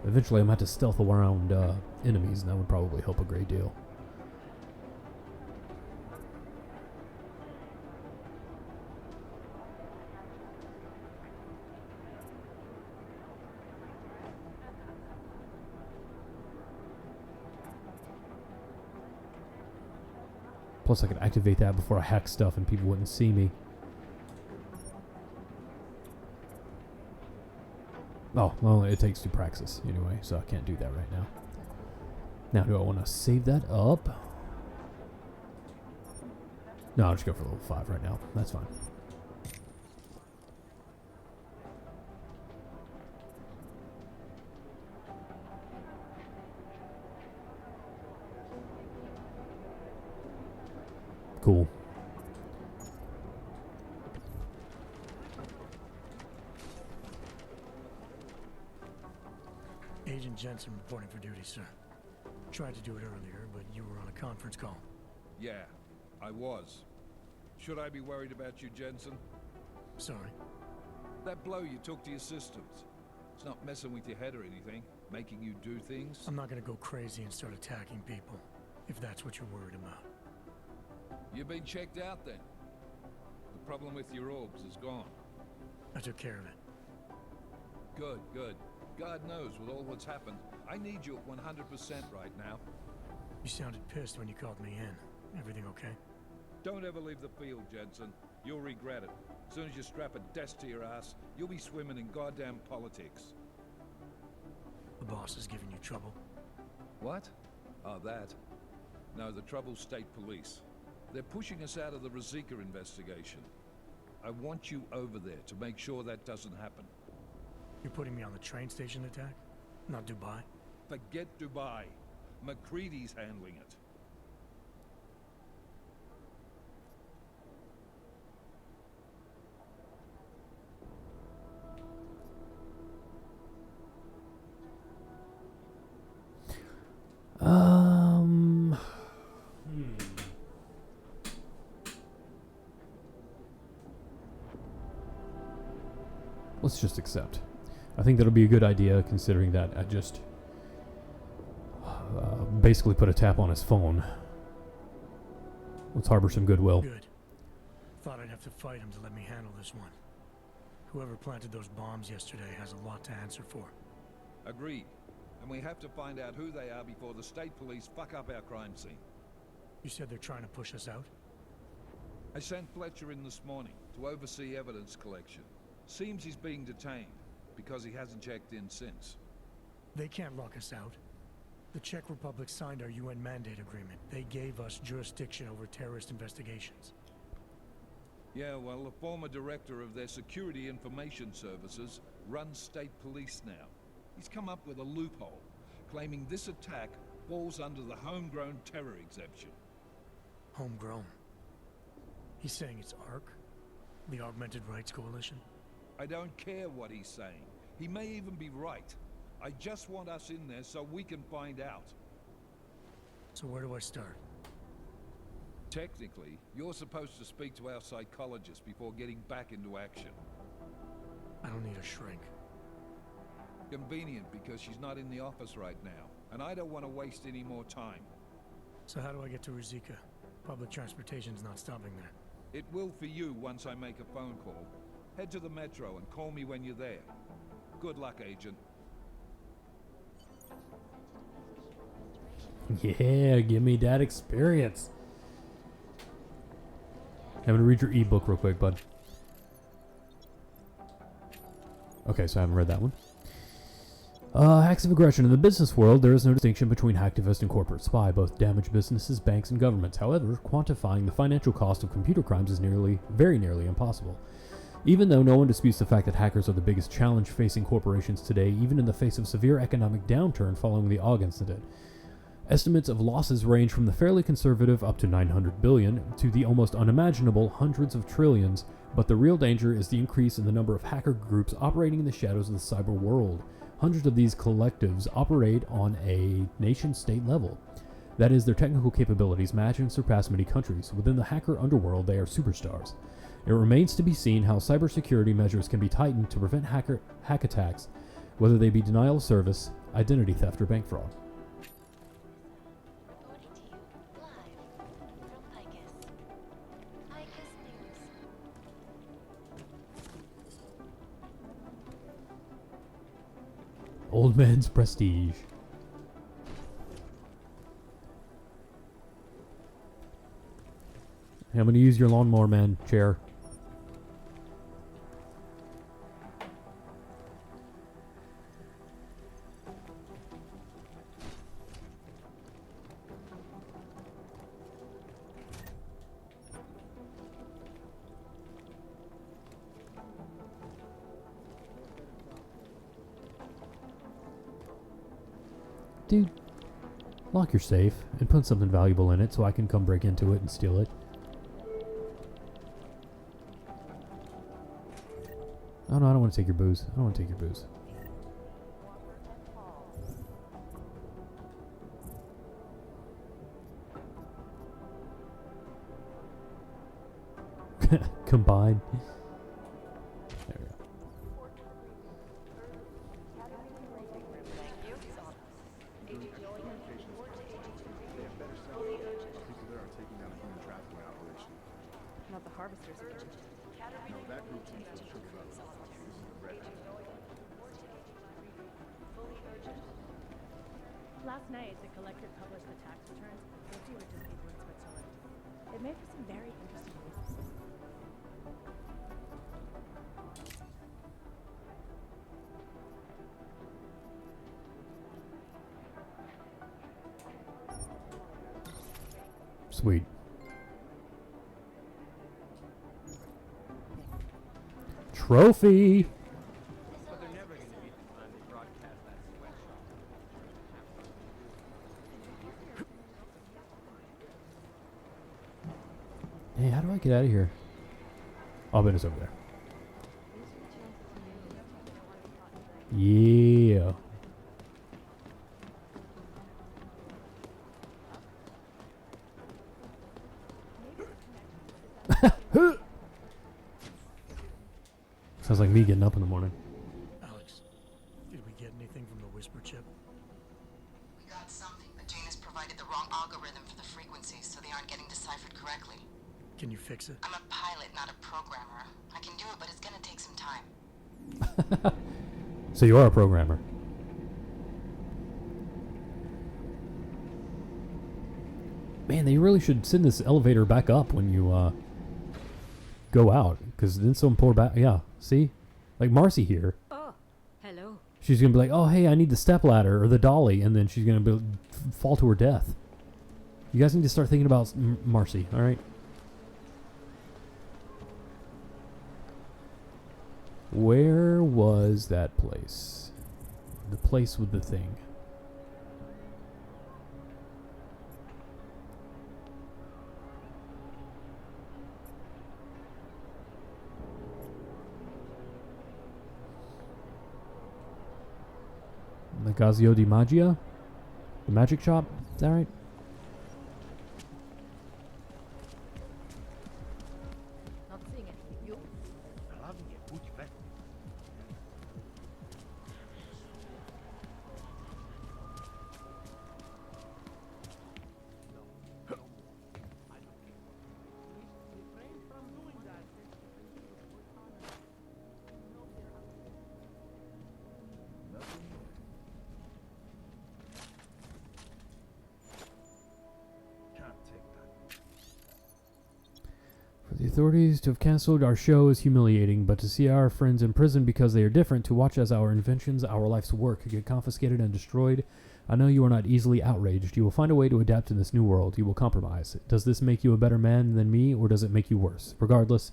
Eventually I'm going to have to stealth around enemies, and that would probably help a great deal. Plus I could activate that before I hack stuff and people wouldn't see me. Oh, well, it takes 2 praxis anyway, so I can't do that right now. Now, do I want to save that up? No, I'll just go for level 5 right now. That's fine. Cool. Agent Jensen reporting for duty, sir. Tried to do it earlier, but you were on a conference call. Yeah, I was. Should I be worried about you, Jensen? Sorry. That blow you took to your systems. It's not messing with your head or anything, making you do things. I'm not gonna go crazy and start attacking people, if that's what you're worried about. You've been checked out then. The problem with your orbs is gone. I took care of it. Good, good. God knows with all that's happened, I need you at 100% right now. You sounded pissed when you called me in. Everything okay? Don't ever leave the field, Jensen. You'll regret it. As soon as you strap a desk to your ass, you'll be swimming in goddamn politics. The boss is giving you trouble. What? Oh, that? No, the trouble's state police. They're pushing us out of the Rosika investigation. I want you over there to make sure that doesn't happen. You're putting me on the train station attack? Not Dubai? Forget Dubai. McCready's handling it. Let's just accept. I think that'll be a good idea, considering that I just basically put a tap on his phone. Let's harbor some goodwill. Good. Thought I'd have to fight him to let me handle this one. Whoever planted those bombs yesterday has a lot to answer for. Agreed. And we have to find out who they are before the state police fuck up our crime scene. You said they're trying to push us out? I sent Fletcher in this morning to oversee evidence collection. Seems he's being detained, because he hasn't checked in since. They can't lock us out. The Czech Republic signed our UN mandate agreement. They gave us jurisdiction over terrorist investigations. Yeah, well, the former director of their security information services runs state police now. He's come up with a loophole, claiming this attack falls under the homegrown terror exemption. Homegrown? He's saying it's ARC? The Augmented Rights Coalition? I don't care what he's saying. He may even be right. I just want us in there so we can find out. So where do I start? Technically, you're supposed to speak to our psychologist before getting back into action. I don't need a shrink. Convenient because she's not in the office right now, and I don't want to waste any more time. So how do I get to Rosika? Public transportation's not stopping there. It will for you once I make a phone call. Head to the metro and call me when you're there. Good luck, Agent. Yeah, give me that experience. I'm gonna read your ebook real quick, bud. Okay, so I haven't read that one. Acts of aggression. In the business world, there is no distinction between hacktivist and corporate spy. Both damage businesses, banks, and governments. However, quantifying the financial cost of computer crimes is very nearly impossible. Even though no one disputes the fact that hackers are the biggest challenge facing corporations today, even in the face of severe economic downturn following the AUG incident. Estimates of losses range from the fairly conservative up to 900 billion to the almost unimaginable hundreds of trillions, but the real danger is the increase in the number of hacker groups operating in the shadows of the cyber world. Hundreds of these collectives operate on a nation-state level. That is, their technical capabilities match and surpass many countries. Within the hacker underworld, they are superstars. It remains to be seen how cybersecurity measures can be tightened to prevent hack attacks, whether they be denial of service, identity theft, or bank fraud. Reporting to you live from Picus. Picus News. Old man's prestige. I'm going to use your lawnmower man chair. Dude, lock your safe and put something valuable in it so I can come break into it and steal it. Oh no, I don't want to take your booze. I don't want to take your booze. Combine. There we go. People there are taking down a human trafficking operation. Not the harvesters again. No, that group seems to have sugar level. This is the red hat. Last night, the collector published the tax returns of 50 richest people in Switzerland. It made for some very interesting news. Sweet. Trophy. But they're never going to beat the time they broadcast that sweatshop. Hey, how do I get out of here? Oh, but it's over there. Yeah. Sounds like me getting up in the morning. Alex, did we get anything from the whisper chip? We got something, but Janus provided the wrong algorithm for the frequencies, so they aren't getting deciphered correctly. Can you fix it? I'm a pilot, not a programmer. I can do it, but it's gonna take some time. So you are a programmer. Man, they really should send this elevator back up when you go out, because then some poor yeah, see? Like Marcy here. Oh, hello. She's going to be like, oh, hey, I need the step ladder or the dolly, and then she's going to fall to her death. You guys need to start thinking about Marcy, all right? Where was that place? The place with the thing. Negazio di Magia? The magic shop? Is that right? Not seeing it. You? Refrain from doing that. For the authorities to have cancelled our show is humiliating, but to see our friends in prison because they are different, to watch as our inventions, our life's work, get confiscated and destroyed, I know you are not easily outraged. You will find a way to adapt in this new world. You will compromise. Does this make you a better man than me, or does it make you worse? Regardless,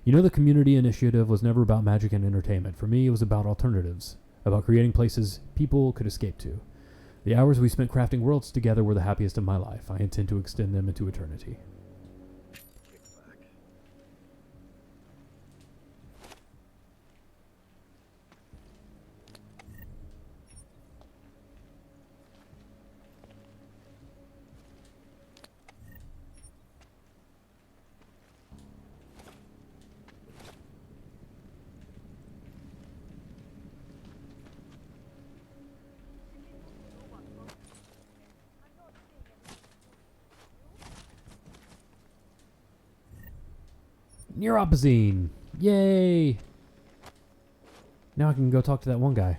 you know the community initiative was never about magic and entertainment. For me, it was about alternatives, about creating places people could escape to. The hours we spent crafting worlds together were the happiest of my life. I intend to extend them into eternity. Neuropazine! Yay! Now I can go talk to that one guy.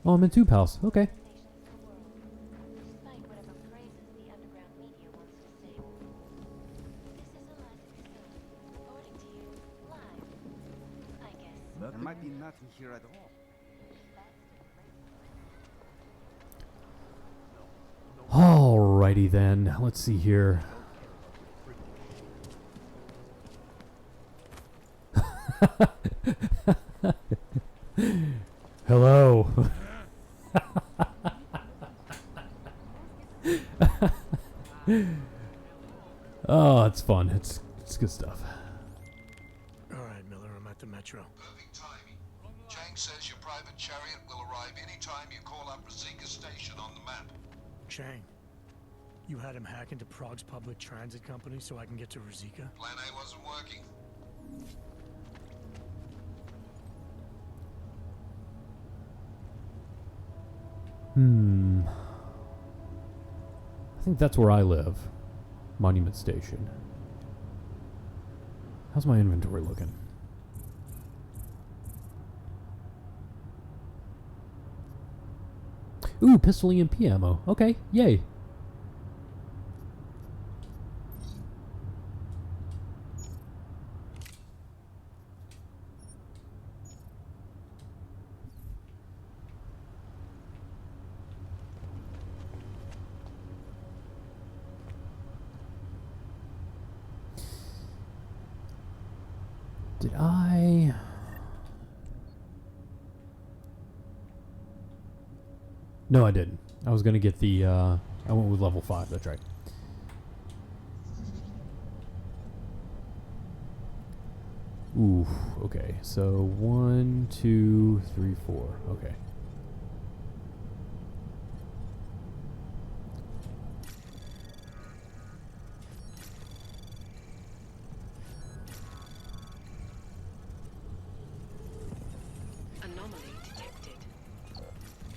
Oh, I'm in two pals. Okay. There might be nothing here at all. Alrighty then. Let's see here. Hello. Oh, it's fun. It's good stuff. All right, Miller, I'm at the Metro. Perfect timing. Chang says your private chariot will arrive any time you call up Rosika Station on the map. Chang, you had him hack into Prague's public transit company so I can get to Rosika? Plan A wasn't working. I think that's where I live. Monument Station. How's my inventory looking? Ooh, pistol EMP ammo. Okay, yay. Did I... No, I didn't. I was gonna get the, I went with level 5, that's right. Ooh, okay. So 1, 2, 3, 4. Okay. Anomaly detected.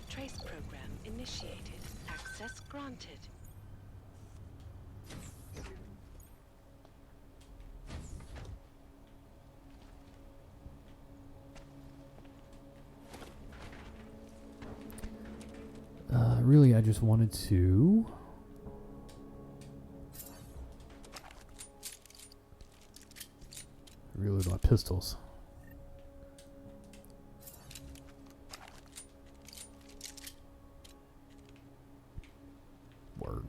Trace program initiated. Access granted. Really, I just wanted to... reload my pistols. Word.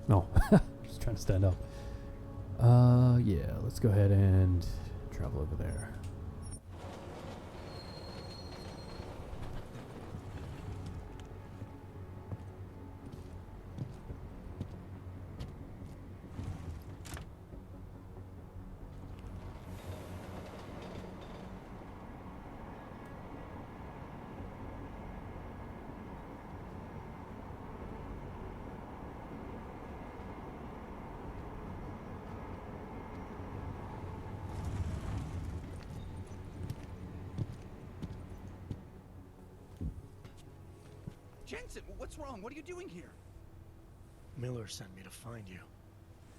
No, just trying to stand up. Yeah, let's go ahead and travel over there. Jensen, what's wrong? What are you doing here? Miller sent me to find you.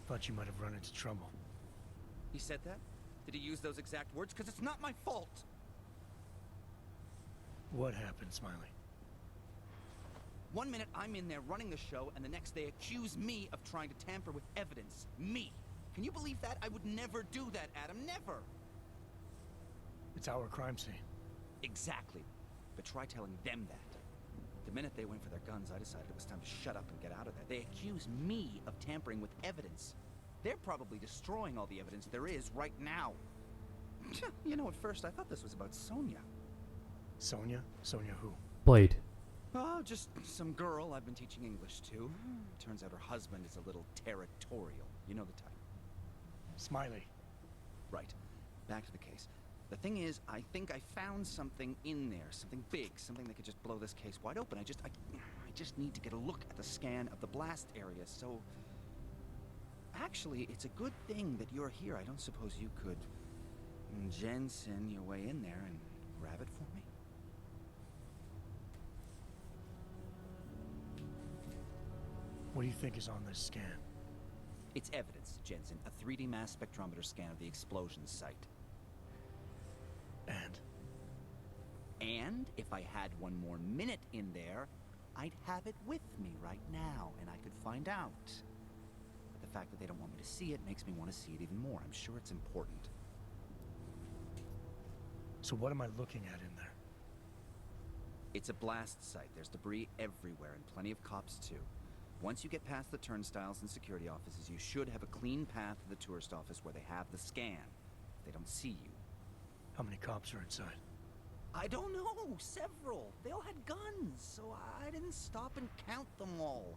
Thought you might have run into trouble. He said that? Did he use those exact words? Because it's not my fault. What happened, Smiley? 1 minute I'm in there running the show, and the next they accuse me of trying to tamper with evidence. Me. Can you believe that? I would never do that, Adam. Never. It's our crime scene. Exactly. But try telling them that. The minute they went for their guns, I decided it was time to shut up and get out of there. They accuse me of tampering with evidence. They're probably destroying all the evidence there is right now. You know, at first I thought this was about Sonia. Sonia? Sonia who? Blade. Oh, just some girl I've been teaching English to. Turns out her husband is a little territorial. You know the type. Smiley. Right. Back to the case. The thing is, I think I found something in there. Something big. Something that could just blow this case wide open. I just need to get a look at the scan of the blast area, so... Actually, it's a good thing that you're here. I don't suppose you could... Jensen your way in there and grab it for me? What do you think is on this scan? It's evidence, Jensen. A 3D mass spectrometer scan of the explosion site. And if I had one more minute in there, I'd have it with me right now, and I could find out. But the fact that they don't want me to see it makes me want to see it even more. I'm sure it's important. So what am I looking at in there? It's a blast site. There's debris everywhere, and plenty of cops too. Once you get past the turnstiles and security offices, you should have a clean path to the tourist office where they have the scan. If they don't see you. How many cops are inside? I don't know. Several. They all had guns, so I didn't stop and count them all.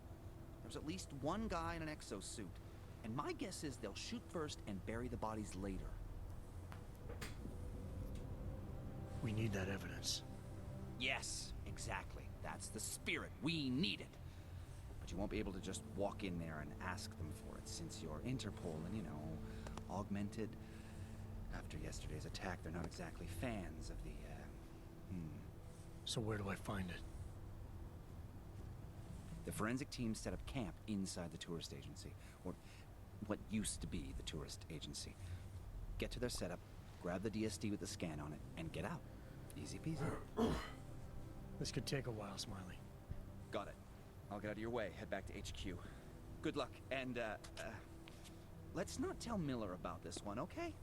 There's at least one guy in an exosuit. And my guess is they'll shoot first and bury the bodies later. We need that evidence. Yes, exactly. That's the spirit. We need it. But you won't be able to just walk in there and ask them for it, since you're Interpol and, you know, augmented. After yesterday's attack, they're not exactly fans of the, So where do I find it? The forensic team set up camp inside the tourist agency, or what used to be the tourist agency. Get to their setup, grab the DSD with the scan on it, and get out. Easy peasy. This could take a while, Smiley. Got it. I'll get out of your way, head back to HQ. Good luck, and, let's not tell Miller about this one, okay?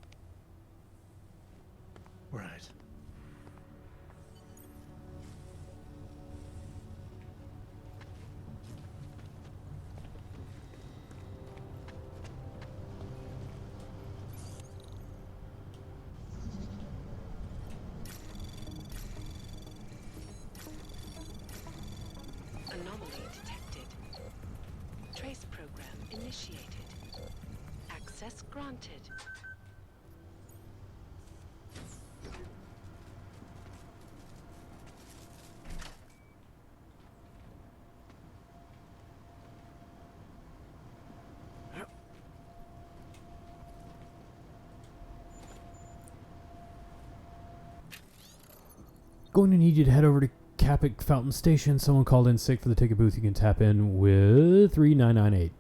Right. Anomaly detected. Trace program initiated. Access granted. Going to need you to head over to Capic Fountain Station. Someone called in sick for the ticket booth. You can tap in with 3998.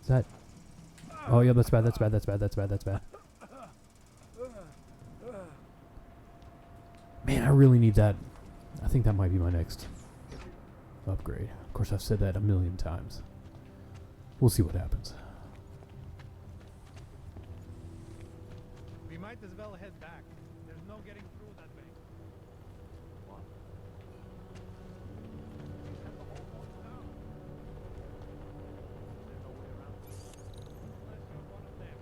Is that... Oh, yeah, that's bad, that's bad, that's bad, that's bad, that's bad. Man, I really need that. I think that might be my next upgrade. Of course, I've said that a million times. We'll see what happens. We might as well head back. There's no getting through that way. What? We set the whole place down. There's no way around it. Unless you're one of them.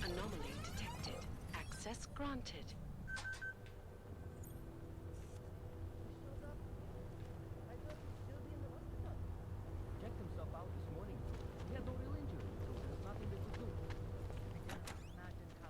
Anomaly detected. Access granted. Checked himself out this morning. He had no real injury, so there's nothing they could do. Imagine how.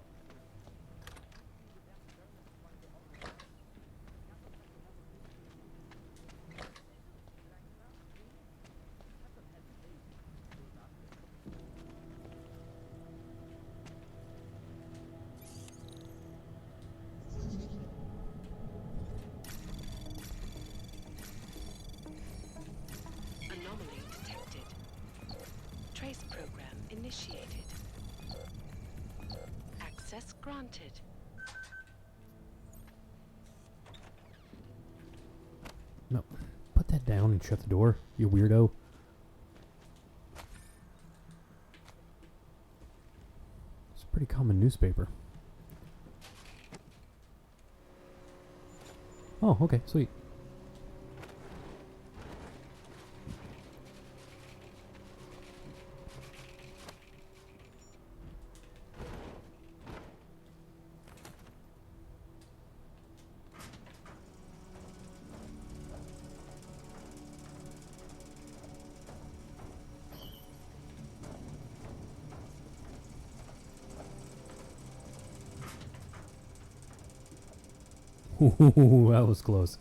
Anomaly detected. Trace program initiated. Access granted. No. Put that down and shut the door, you weirdo. It's a pretty common newspaper. Oh, okay, sweet. Ooh, that was close.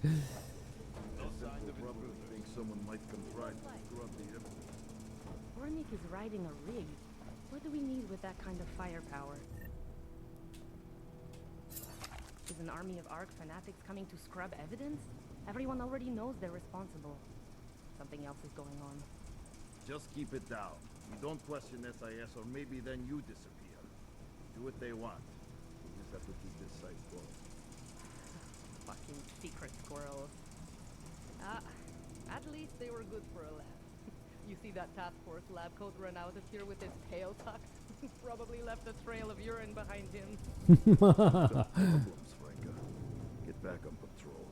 Ornik is riding a rig. What do we need with that kind of firepower? Is an army of ARC fanatics coming to scrub evidence? Everyone already knows they're responsible. something else is going on. Just keep it down. You don't question SIS, or maybe then you disappear. Do what they want. We just have to keep this site closed. Fucking secret squirrels. At least they were good for a laugh. You see that task force lab coat run out of here with his tail tucked? Probably left a trail of urine behind him. Problems, Franca. Get back on patrol.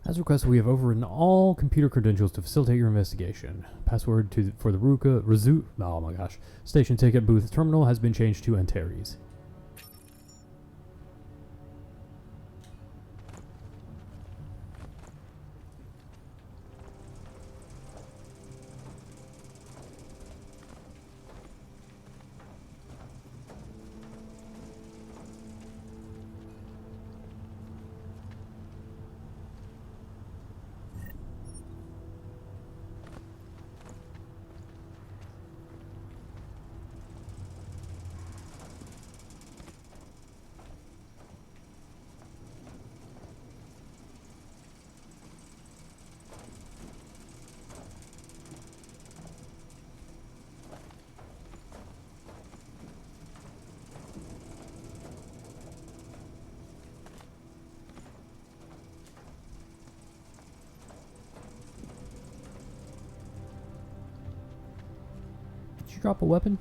As requested, we have overridden all computer credentials to facilitate your investigation. Password for the station ticket booth terminal has been changed to Antares. Did you drop a weapon?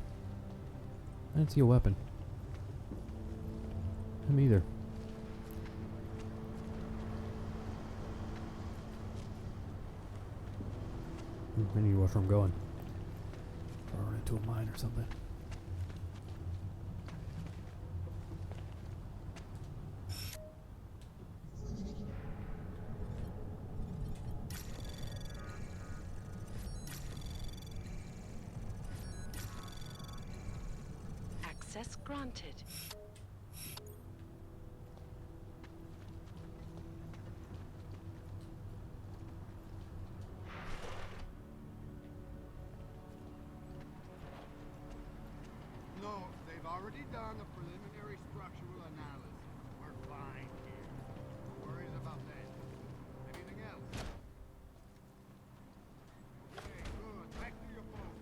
I didn't see a weapon. Him either. I need to watch where I'm going. Or run into a mine or something. Access granted. No, they've already done a preliminary structural analysis. We're fine here. No worries about that. Anything else? Okay, good. Back to your boat.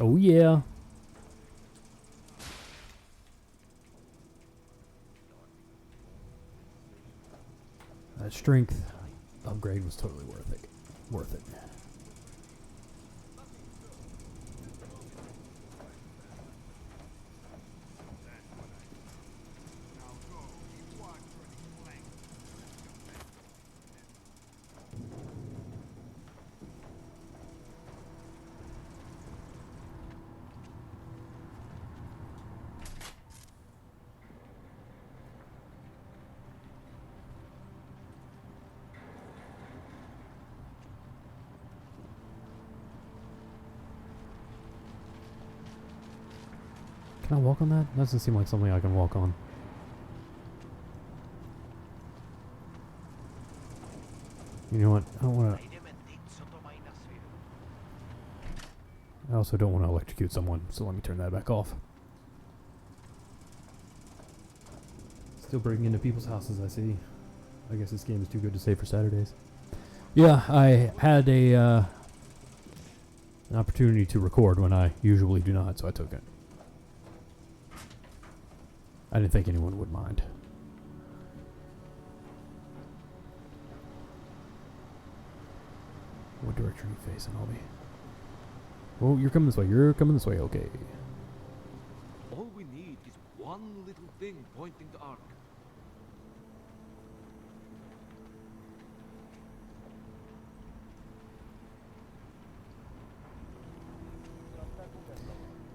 Oh yeah. That strength upgrade was totally worth it. Worth it. Can I walk on that? Doesn't seem like something I can walk on. You know what? I don't want to. I also don't want to electrocute someone, so let me turn that back off. Still breaking into people's houses, I see. I guess this game is too good to save for Saturdays. Yeah, I had an opportunity to record when I usually do not, so I took it. I didn't think anyone would mind. What direction are you facing, Albie? Oh, you're coming this way. You're coming this way. Okay. All we need is one little thing pointing to Ark.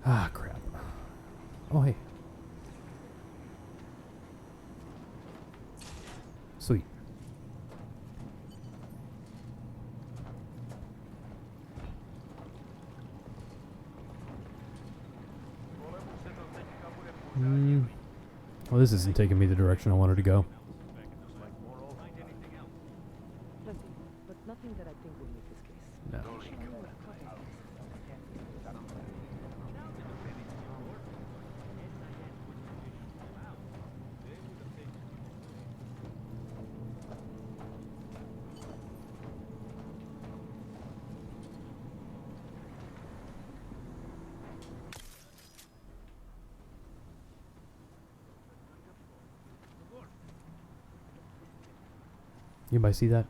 Ah, crap. Oh, hey. Sweet. this isn't taking me the direction I wanted to go. Plenty, but nothing that I think will make this case. No. Anybody see that?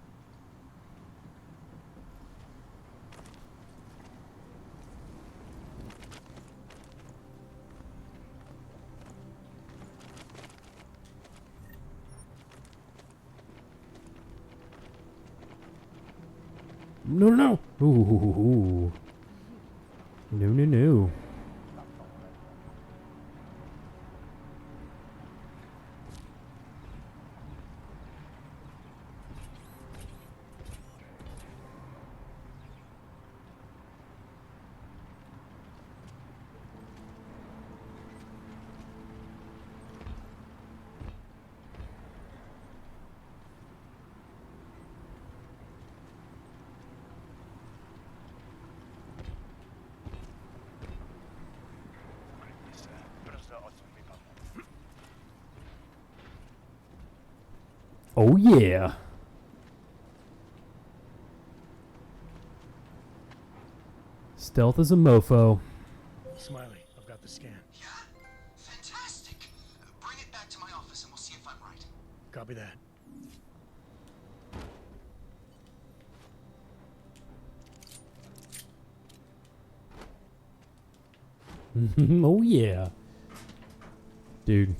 No, no, no. Ooh. No, no, no. Oh yeah. Stealth is a mofo. Smiley, I've got the scan. Yeah? Fantastic. Bring it back to my office and we'll see if I'm right. Copy that. Oh yeah. Dude.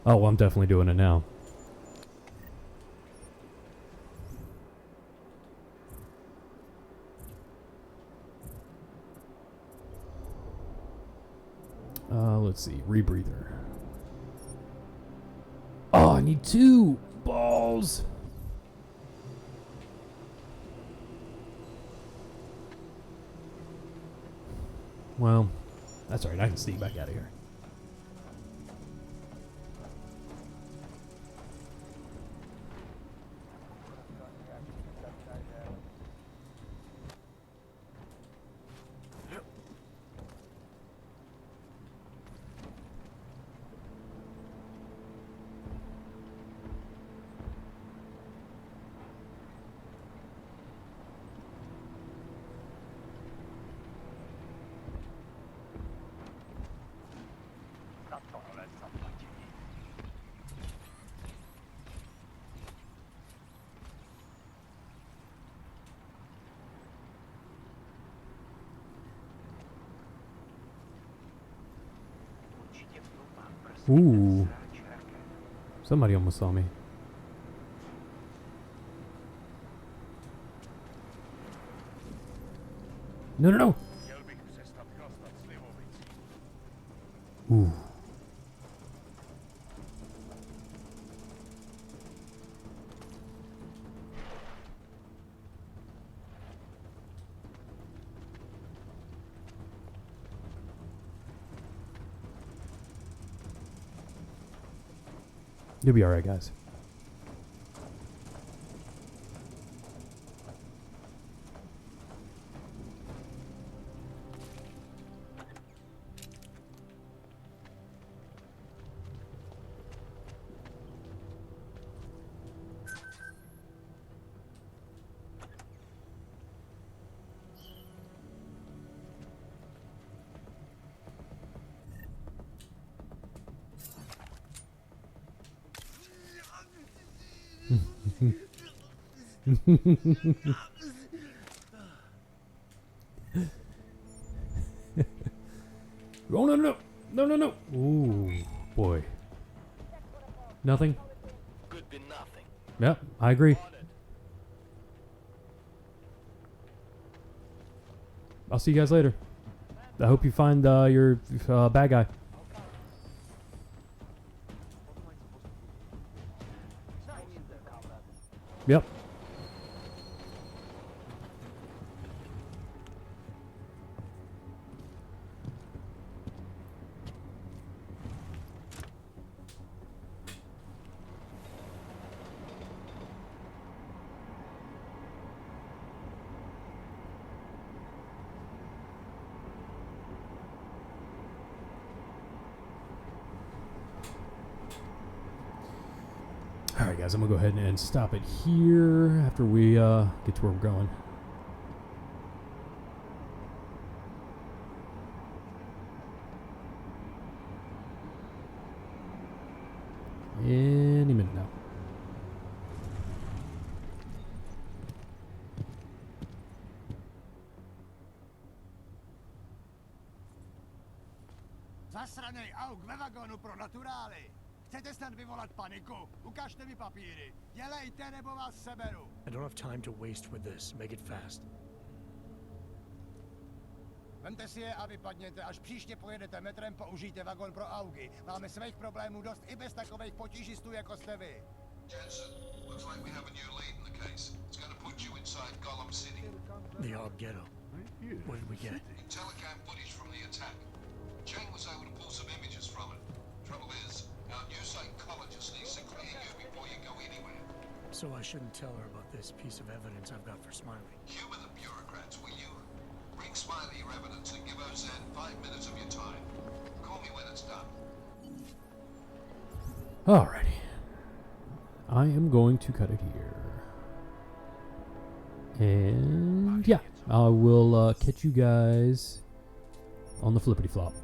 Oh, well, I'm definitely doing it now. Let's see. Rebreather. Oh, I need 2 balls. Well, that's all right. I can sneak back out of here. Ooh. Somebody almost saw me. No, no, no. Ooh. You'll be alright, guys. Oh, no, no, no, no, no. Ooh, boy. Nothing? Could be nothing. Yep, I agree. I'll see you guys later. I hope you find your bad guy. Yep. guys, I'm gonna go ahead and stop it here after we get to where we're going. Any minute now. Zasranej auk ve vagonu pro naturály. Chcete snad vyvolat paniku? Ukažte mi papíry. Dělejte, nebo vás seberu. I don't have time to waste with this. Make it fast. Vemte si je a vypadněte. Až příště pojedete metrem, použijte vagon pro augy. Máme svých problémů dost i bez takových potížistů, jako jste vy. Jensen, looks like we have a new lead in the case. It's going to put you inside Gollum City. The Ark Ghetto. What did we get? Telecam footage from the attack. Chang was able to pull some images from it. Trouble is, our new psychologist needs to clear you before you go anywhere. So I shouldn't tell her about this piece of evidence I've got for Smiley. Humor the bureaucrats, will you? Bring Smiley your evidence and give Ozan 5 minutes of your time. Call me when it's done. Alrighty. I am going to cut it here. And yeah, I will catch you guys on the flippity flop.